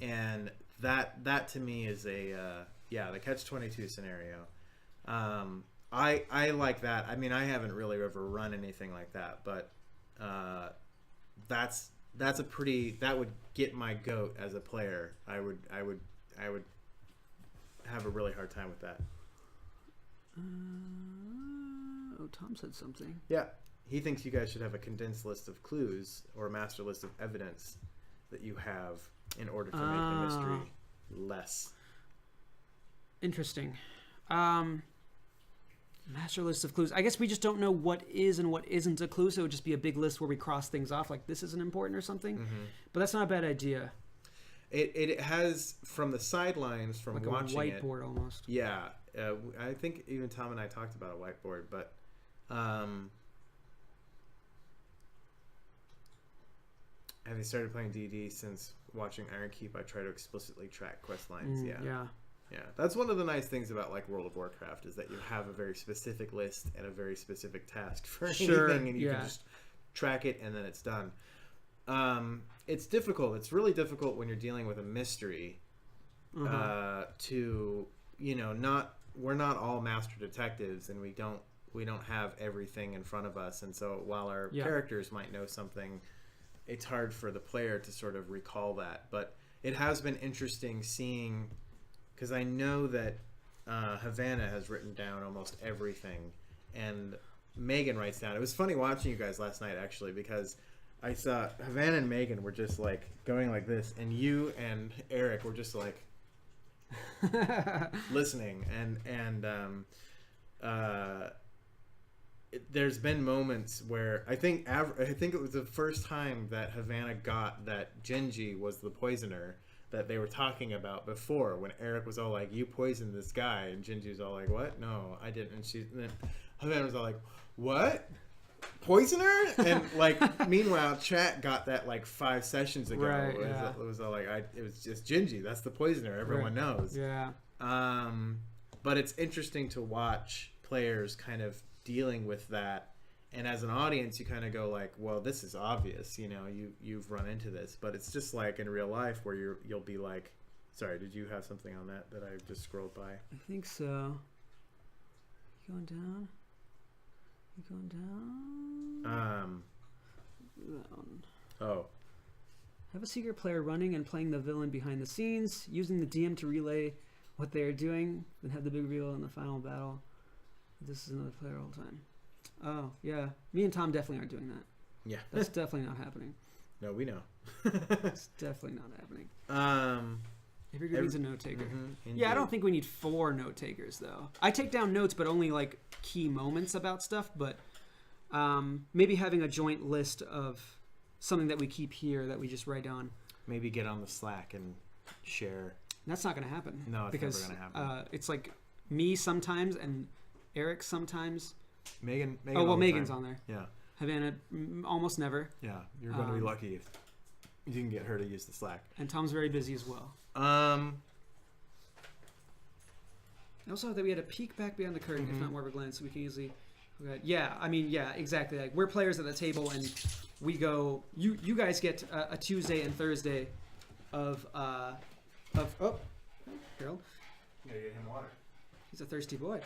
And that to me is the catch-22 scenario. I like that. I mean, I haven't really ever run anything like that, but that would get my goat as a player. I would have a really hard time with that. Tom said something. Yeah, he thinks you guys should have a condensed list of clues or a master list of evidence that you have in order to make the mystery less. Interesting. Master list of clues. I guess we just don't know what is and what isn't a clue, so it would just be a big list where we cross things off, like this isn't important or something. But that's not a bad idea. It has, from the sidelines, from like watching a whiteboard almost. Yeah. I think even Tom and I talked about a whiteboard, but having started playing D&D since watching Iron Keep, I try to explicitly track quest lines. Yeah, that's one of the nice things about like World of Warcraft, is that you have a very specific list and a very specific task for anything, and you can just track it and then it's done. it's difficult. It's really difficult when you're dealing with a mystery. To we're not all master detectives, and we don't have everything in front of us, and so while our characters might know something, it's hard for the player to sort of recall that. But it has been interesting seeing, because I know that Havana has written down almost everything, and Megan writes down. It was funny watching you guys last night, actually, because I saw Havana and Megan were just like going like this, and you and Eric were just like listening, and there's been moments where I think it was the first time that Havana got that Genji was the poisoner that they were talking about before, when Eric was all like, "You poisoned this guy," and Genji was all like, "What? No, I didn't." And then Havana was all like, "What? Poisoner?" And like, meanwhile, chat got that like 5 sessions ago. Right, It was all like, it was just Genji. That's the poisoner. Everyone knows. Yeah. But it's interesting to watch players kind of dealing with that, and as an audience, you kind of go like, "Well, this is obvious. You've run into this." But it's just like in real life where you'll be like, "Sorry, did you have something on that I just scrolled by?" I think so. You going down? You going down? Oh. Have a secret player running and playing the villain behind the scenes, using the DM to relay what they are doing, then have the big reveal in the final battle. This is another player all the time. Oh, yeah. Me and Tom definitely aren't doing that. Yeah. That's definitely not happening. No, we know. It's definitely not happening. Every group needs a note taker. Yeah, I don't think we need 4 note takers, though. I take down notes, but only like key moments about stuff. But maybe having a joint list of something that we keep here that we just write down. Maybe get on the Slack and share. That's not going to happen. No, it's because, never going to happen. It's like me sometimes and Eric sometimes. Megan oh, well, Megan's on there. Yeah. Havana almost never. Yeah, you're going to be lucky if you can get her to use the Slack. And Tom's very busy as well. I also thought that we had a peek back behind the curtain, if not more of a glance, so we can easily. Yeah, I mean, yeah, exactly. Like, we're players at the table, and we go. You guys get a Tuesday and Thursday of oh, Harold. Yeah, get him water. He's a thirsty boy.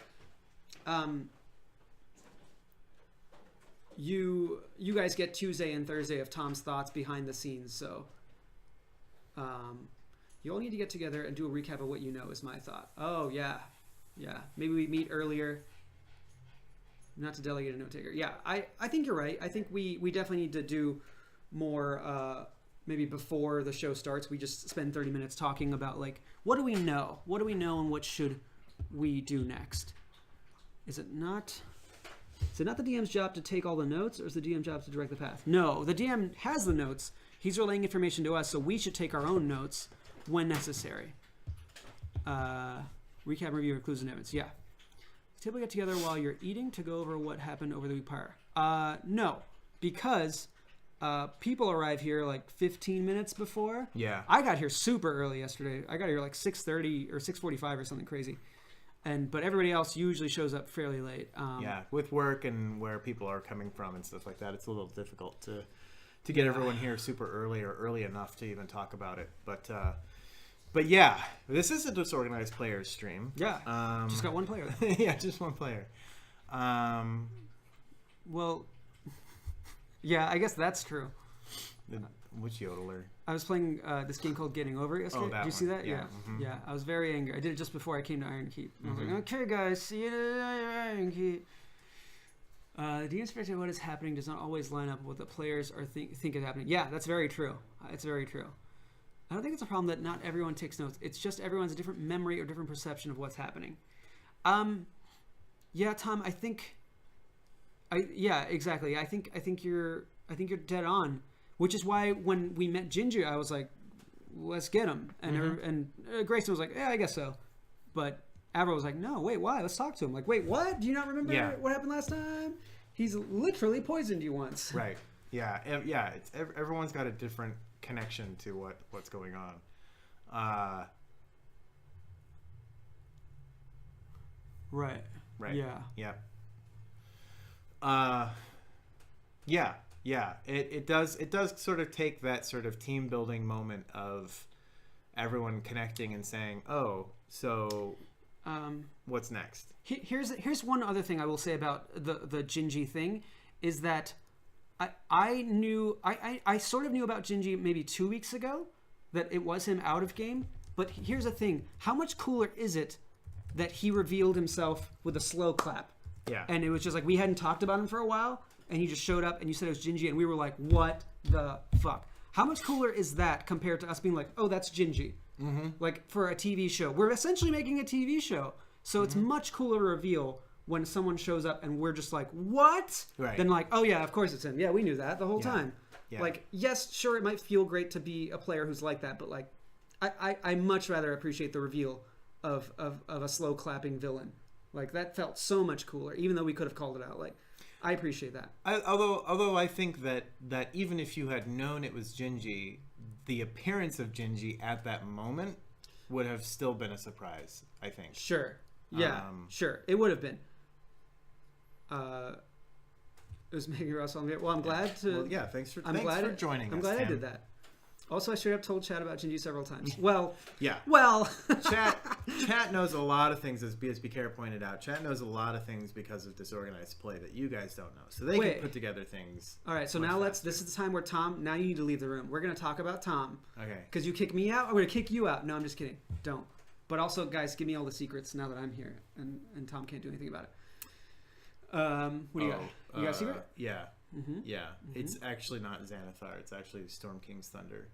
You guys get Tuesday and Thursday of Tom's thoughts behind the scenes, so you all need to get together and do a recap of what you know is my thought. Oh, yeah. Maybe we meet earlier. Not to delegate a note taker. Yeah, I think you're right. I think we definitely need to do more, maybe before the show starts. We just spend 30 minutes talking about, like, what do we know? What do we know and what should we do next? Is it not the DM's job to take all the notes, or is the DM's job to direct the path? No, the DM has the notes. He's relaying information to us, so we should take our own notes when necessary. Recap, review, or clues and evidence. Yeah. Typically get together while you're eating to go over what happened over the week prior. No, because people arrive here like 15 minutes before. Yeah. I got here super early yesterday. I got here like 6:30 or 6:45 or something crazy. But everybody else usually shows up fairly late. Yeah, with work and where people are coming from and stuff like that, it's a little difficult to get everyone here super early or early enough to even talk about it. But yeah, this is a Disorganized Players stream. Yeah, just got one player. Yeah, just one player. Well, yeah, I guess that's true. Which yodeler? I was playing this game called Getting Over It yesterday. Oh, that Did you see one. that? Yeah. Yeah. I was very angry. I did it just before I came to Iron Keep. I was like, okay, guys, see you at Iron Keep. The DM's perspective of what is happening does not always line up with what the players are think is happening. Yeah, that's very true. It's very true. I don't think it's a problem that not everyone takes notes. It's just everyone's a different memory or different perception of what's happening. Yeah, Tom, yeah, exactly. I think you're dead on. Which is why when we met Ginger, I was like, let's get him. And Grayson was like, yeah, I guess so. But Avril was like, no, wait, why? Let's talk to him. Like, wait, what? Do you not remember what happened last time? He's literally poisoned you once. Right. Yeah. Yeah. It's everyone's got a different connection to what's going on. Right. Right. Yeah. Yep. Yeah. Yeah, it does sort of take that sort of team building moment of everyone connecting and saying, "Oh, so what's next?" Here's one other thing I will say about the Jinji thing is that I sort of knew about Jinji maybe 2 weeks ago that it was him out of game. But here's the thing: how much cooler is it that he revealed himself with a slow clap? Yeah, and it was just like we hadn't talked about him for a while. And he just showed up, and you said it was Jinji, and we were like, "What the fuck?" How much cooler is that compared to us being like, "Oh, that's Jinji"? Mm-hmm. Like for a TV show, we're essentially making a TV show, so it's much cooler to reveal when someone shows up, and we're just like, "What?" Right. Than like, "Oh yeah, of course it's him. Yeah, we knew that the whole time." Yeah. Like, yes, sure, it might feel great to be a player who's like that, but like, I much rather appreciate the reveal of a slow clapping villain. Like that felt so much cooler, even though we could have called it out. Like. I appreciate that. Although I think that even if you had known it was Jinji, the appearance of Jinji at that moment would have still been a surprise, I think. Sure. Yeah, sure. It would have been. It was making us on it. Well, I'm glad to... Well, yeah, thanks for joining us, I'm glad Tim. I did that. Also, I straight up told Chad about Jinji several times. Well... Yeah. Well... Chat knows a lot of things, as BSB Care pointed out. Chat knows a lot of things because of Disorganized Play that you guys don't know. So they can put together things. All right, so now this is the time where Tom... Now you need to leave the room. We're going to talk about Tom. Okay. Because you kick me out, I'm going to kick you out. No, I'm just kidding. Don't. But also, guys, give me all the secrets now that I'm here. And Tom can't do anything about it. What do you got? You got a secret? Yeah. Mm-hmm. Yeah. Mm-hmm. It's actually not Xanathar. It's actually Storm King's Thunder.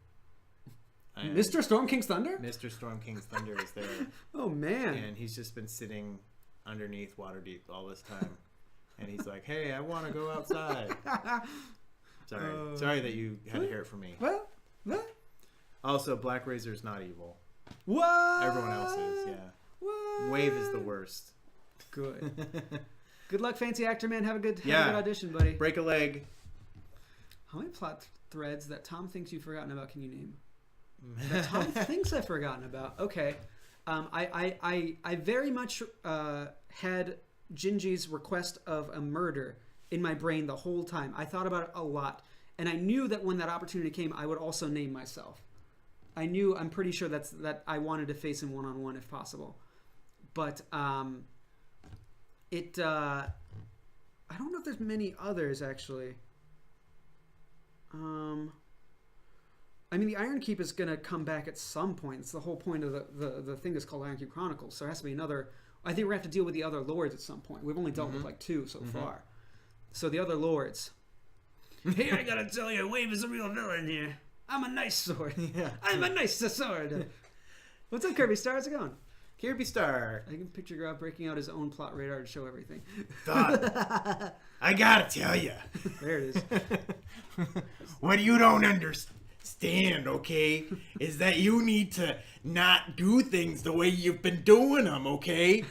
Mr. Storm King's Thunder? Mr. Storm King's Thunder is there. Oh, man. And he's just been sitting underneath Waterdeep all this time. And he's like, hey, I want to go outside. Sorry that you had to hear it from me. What? Also, Black Razor's not evil. What? Everyone else is, yeah. What? Wave is the worst. Good. Good luck, fancy actor man. Have a good audition, buddy. Break a leg. How many plot threads that Tom thinks you've forgotten about can you name? That Tom thinks I've forgotten about. Okay. I very much had Jinji's request of a murder in my brain the whole time. I thought about it a lot. And I knew that when that opportunity came, I would also name myself. I'm pretty sure that I wanted to face him one-on-one if possible. But I don't know if there's many others, actually. I mean, the Iron Keep is going to come back at some point. It's the whole point of the thing that's called Iron Keep Chronicles. So there has to be another... I think we're going to have to deal with the other lords at some point. We've only dealt with like 2 so far. So the other lords... Hey, I gotta tell you, Wave is a real villain here. I'm a nice sword. Yeah. I'm a nice sword. What's up, Kirby Star? How's it going? Kirby Star. I can picture Gaurav breaking out his own plot radar to show everything. Thought, I gotta tell you. There it is. What you don't understand, okay, is that you need to not do things the way you've been doing them, okay?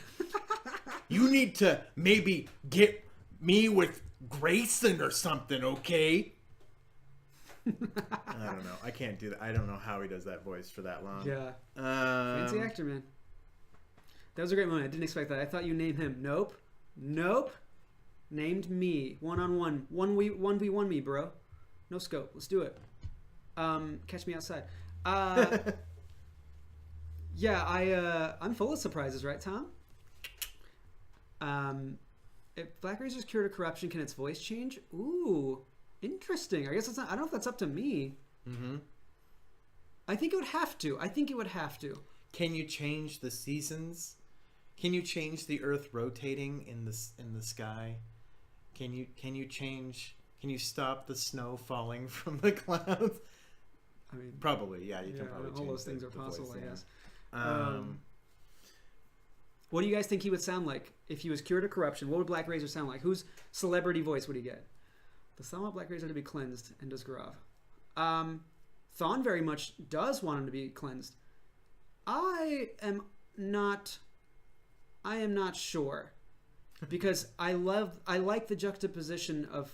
You need to maybe get me with Grayson or something, okay? I don't know. I can't do that. I don't know how he does that voice for that long. Yeah. Fancy actor, man. That was a great moment. I didn't expect that. I thought you named him. Nope. Named me. 1-on-1. 1v1 me, bro. No scope. Let's do it. Catch me outside. Yeah, I'm full of surprises, right, Tom? If Black Razor's cured of corruption, can its voice change? Ooh, interesting. I guess it's not. I don't know if that's up to me. Mm-hmm. I think it would have to. Can you change the seasons? Can you change the Earth rotating in the sky? Can you change? Can you stop the snow falling from the clouds? I mean, probably. Yeah, you can probably. All those things are possible, voice, I guess. What do you guys think he would sound like if he was cured of corruption? What would Black Razor sound like? Whose celebrity voice would he get? Does Thon want Black Razor to be cleansed, and does Gaurav? Thon very much does want him to be cleansed. I am not sure, because I like the juxtaposition of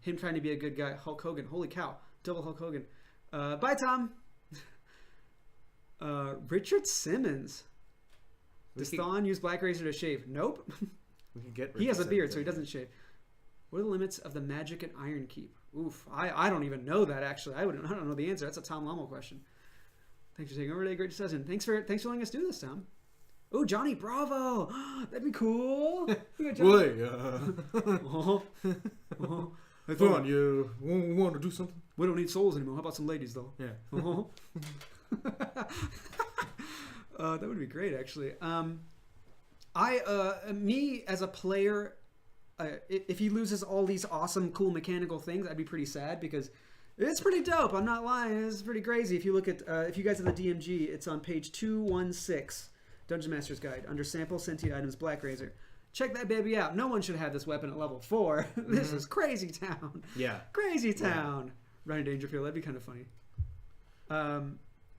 him trying to be a good guy. Hulk Hogan, holy cow, double Hulk Hogan. Bye, Tom. Richard Simmons. Does Thon use Black Razor to shave? Nope. We can get. He has a beard, so he doesn't shave. What are the limits of the magic and Iron Keep? Oof. I don't even know that, actually. I don't know the answer. That's a Tom Lommel question. Thanks for taking over today. Great discussion. Thanks for letting us do this, Tom. Oh, Johnny Bravo. That'd be cool. Boy, Come on, you want to do something? We don't need souls anymore. How about some ladies, though? Yeah. That would be great, actually. Me as a player, if he loses all these awesome, cool mechanical things, I'd be pretty sad because it's pretty dope. I'm not lying. It's pretty crazy. If you look at, if you guys have the DMG, it's on page 216, Dungeon Master's Guide, under Sample Sentient Items, Black Razor. Check that baby out. No one should have this weapon at level 4. This is Crazy Town. Yeah. Crazy Town. Yeah. Rodney Dangerfield. That'd be kind of funny.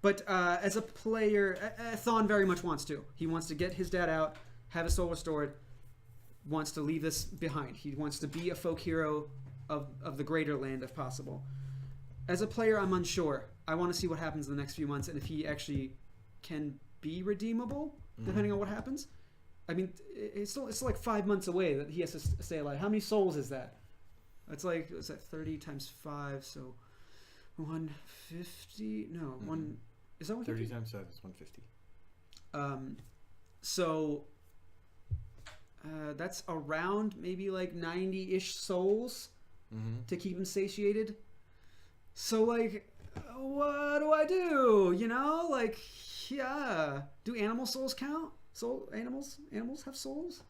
But as a player, Thawne very much wants to. He wants to get his dad out, have his soul restored, wants to leave this behind. He wants to be a folk hero of the greater land if possible. As a player, I'm unsure. I want to see what happens in the next few months and if he actually can be redeemable, depending on what happens. I mean, it's like 5 months away that he has to stay alive. How many souls is that? It's like, is that 30 times 5? So 150? No, one. Is that 150? 30 times 5 is 150. So that's around maybe like 90-ish souls to keep him satiated. So like, what do I do? You know, like, yeah. Do animal souls count? Animals have souls?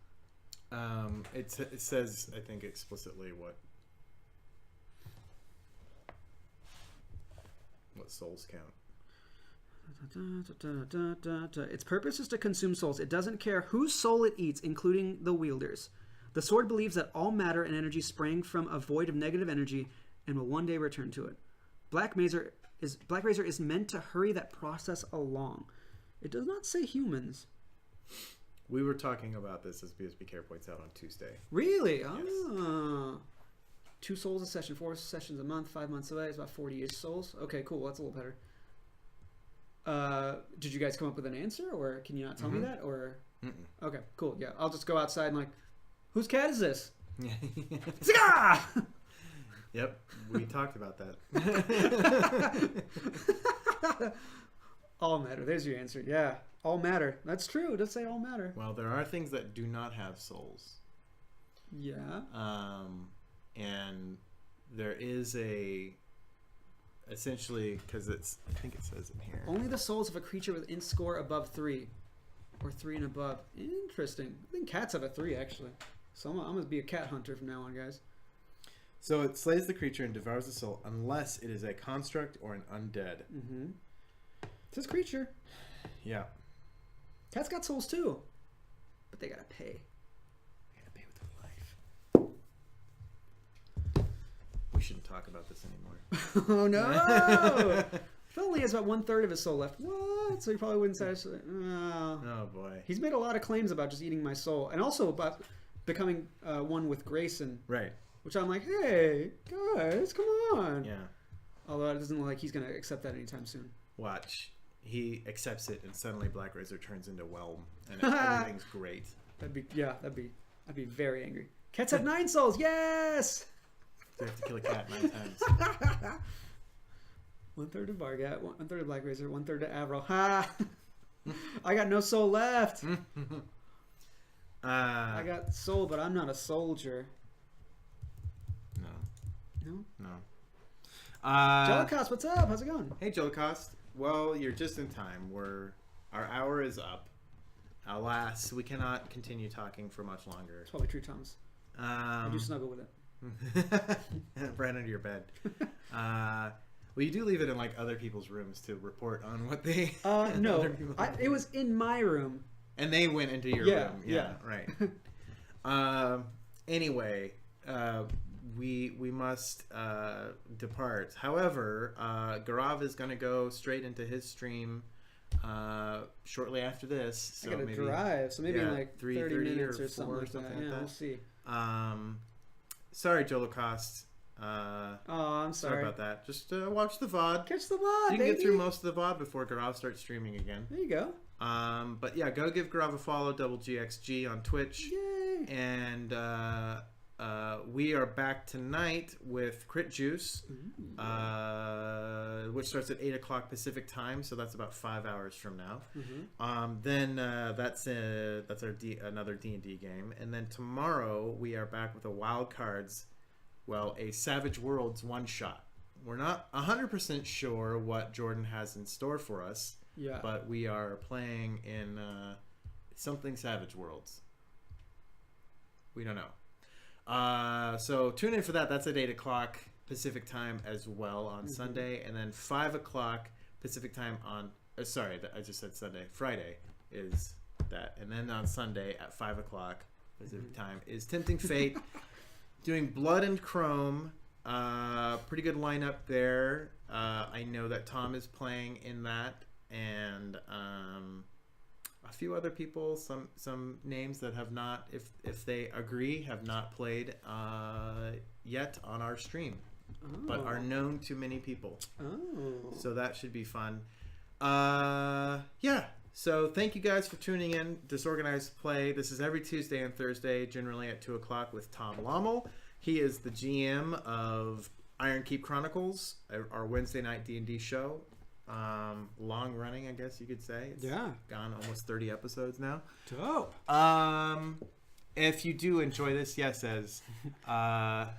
It says, I think, explicitly what souls count. Its purpose is to consume souls. It doesn't care whose soul it eats, including the wielder's. The sword believes that all matter and energy sprang from a void of negative energy and will one day return to it. Black Razor is meant to hurry that process along. It does not say humans. We were talking about this, as BSBCare points out, on Tuesday. Really? Yes. Ah. 2 souls a session, 4 sessions a month, 5 months away. It's about 40-ish souls. Okay, cool. That's a little better. Did you guys come up with an answer, or can you not tell me that? Or okay, cool. Yeah, I'll just go outside and like, whose cat is this? Cigar! Yep, we talked about that. All matter. There's your answer. Yeah, all matter. That's true. It does say all matter. Well, there are things that do not have souls. Yeah. And there is essentially, because I think it says in here. Only the souls of a creature with int score above 3, or 3 and above. Interesting. I think cats have a 3 actually. So I'm gonna be a cat hunter from now on, guys. So it slays the creature and devours the soul unless it is a construct or an undead. It says creature. Yeah. Cats got souls too, but they gotta pay. They gotta pay with their life. We shouldn't talk about this anymore. Oh no! Phil only has about 1/3 of his soul left. What? So he probably wouldn't satisfy. Oh boy. He's made a lot of claims about just eating my soul, and also about becoming one with Grayson. Right. Which I'm like, hey guys, come on. Yeah. Although it doesn't look like he's gonna accept that anytime soon. Watch. He accepts it, and suddenly Black Razor turns into Whelm, and everything's great. I'd be very angry. Cats have 9 souls. Yes. They have to kill a cat 9 times. 1/3 of Bargat, 1/3 of Black Razor, 1/3 of Avril. Ha! I got no soul left. I got soul, but I'm not a soldier. No. Jellicast, what's up? How's it going? Hey, Jellicast. Well, you're just in time. Our hour is up. Alas, we cannot continue talking for much longer. It's probably true, Thomas. I do snuggle with it. Right under your bed. Well, you do leave it in like other people's rooms to report on what they. No, it was in my room. And they went into your room. Yeah, right. Anyway, we must depart. However, Gaurav is going to go straight into his stream shortly after this. So I got to drive, so maybe in like 30 minutes or something like that. Yeah, we'll see. Sorry, Jolocost. I'm sorry about that. Just watch the VOD. Catch the VOD, You can get through most of the VOD before Gaurav starts streaming again. There you go. But yeah, go give Gaurav a follow, double GXG on Twitch. Yay! And we are back tonight with Crit Juice, which starts at 8 o'clock Pacific time, so that's about 5 hours from now. Then that's our another D&D game, and then tomorrow we are back with a Wild Cards, a Savage Worlds one shot. We're not 100% sure what Jordan has in store for us, but we are playing in something Savage Worlds. We don't know. So tune in for that. That's at 8 o'clock Pacific time as well on Sunday. And then 5 o'clock Pacific time on... sorry, I just said Sunday. Friday is that. And then on Sunday at 5 o'clock Pacific time is Tempting Fate. Doing Blood and Chrome. Pretty good lineup there. I know that Tom is playing in that. And... a few other people, some names that have not, if they agree, have not played yet on our stream, but are known to many people. So that should be fun. So thank you guys for tuning in. Disorganized Play. This is every Tuesday and Thursday, generally at 2 o'clock with Tom Lommel. He is the GM of Iron Keep Chronicles, our Wednesday night D&D show. Long running, I guess you could say. It's gone almost 30 episodes now. Dope. If you do enjoy this, yes, as Patreon.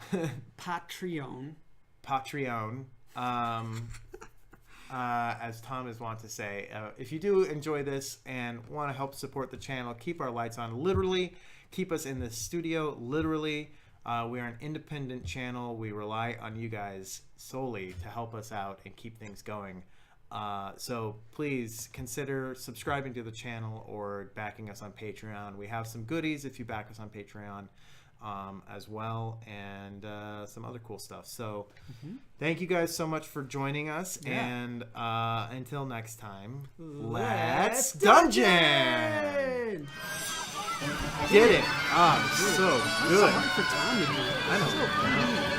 As Tom is wont to say, if you do enjoy this and want to help support the channel, keep our lights on, literally, keep us in the studio, literally. We are an independent channel. We rely on you guys solely to help us out and keep things going. So please consider subscribing to the channel or backing us on Patreon. We have some goodies if you back us on Patreon as well, and some other cool stuff. So thank you guys so much for joining us, and until next time, let's dungeon! Did it! So good. For Tom to do. I know.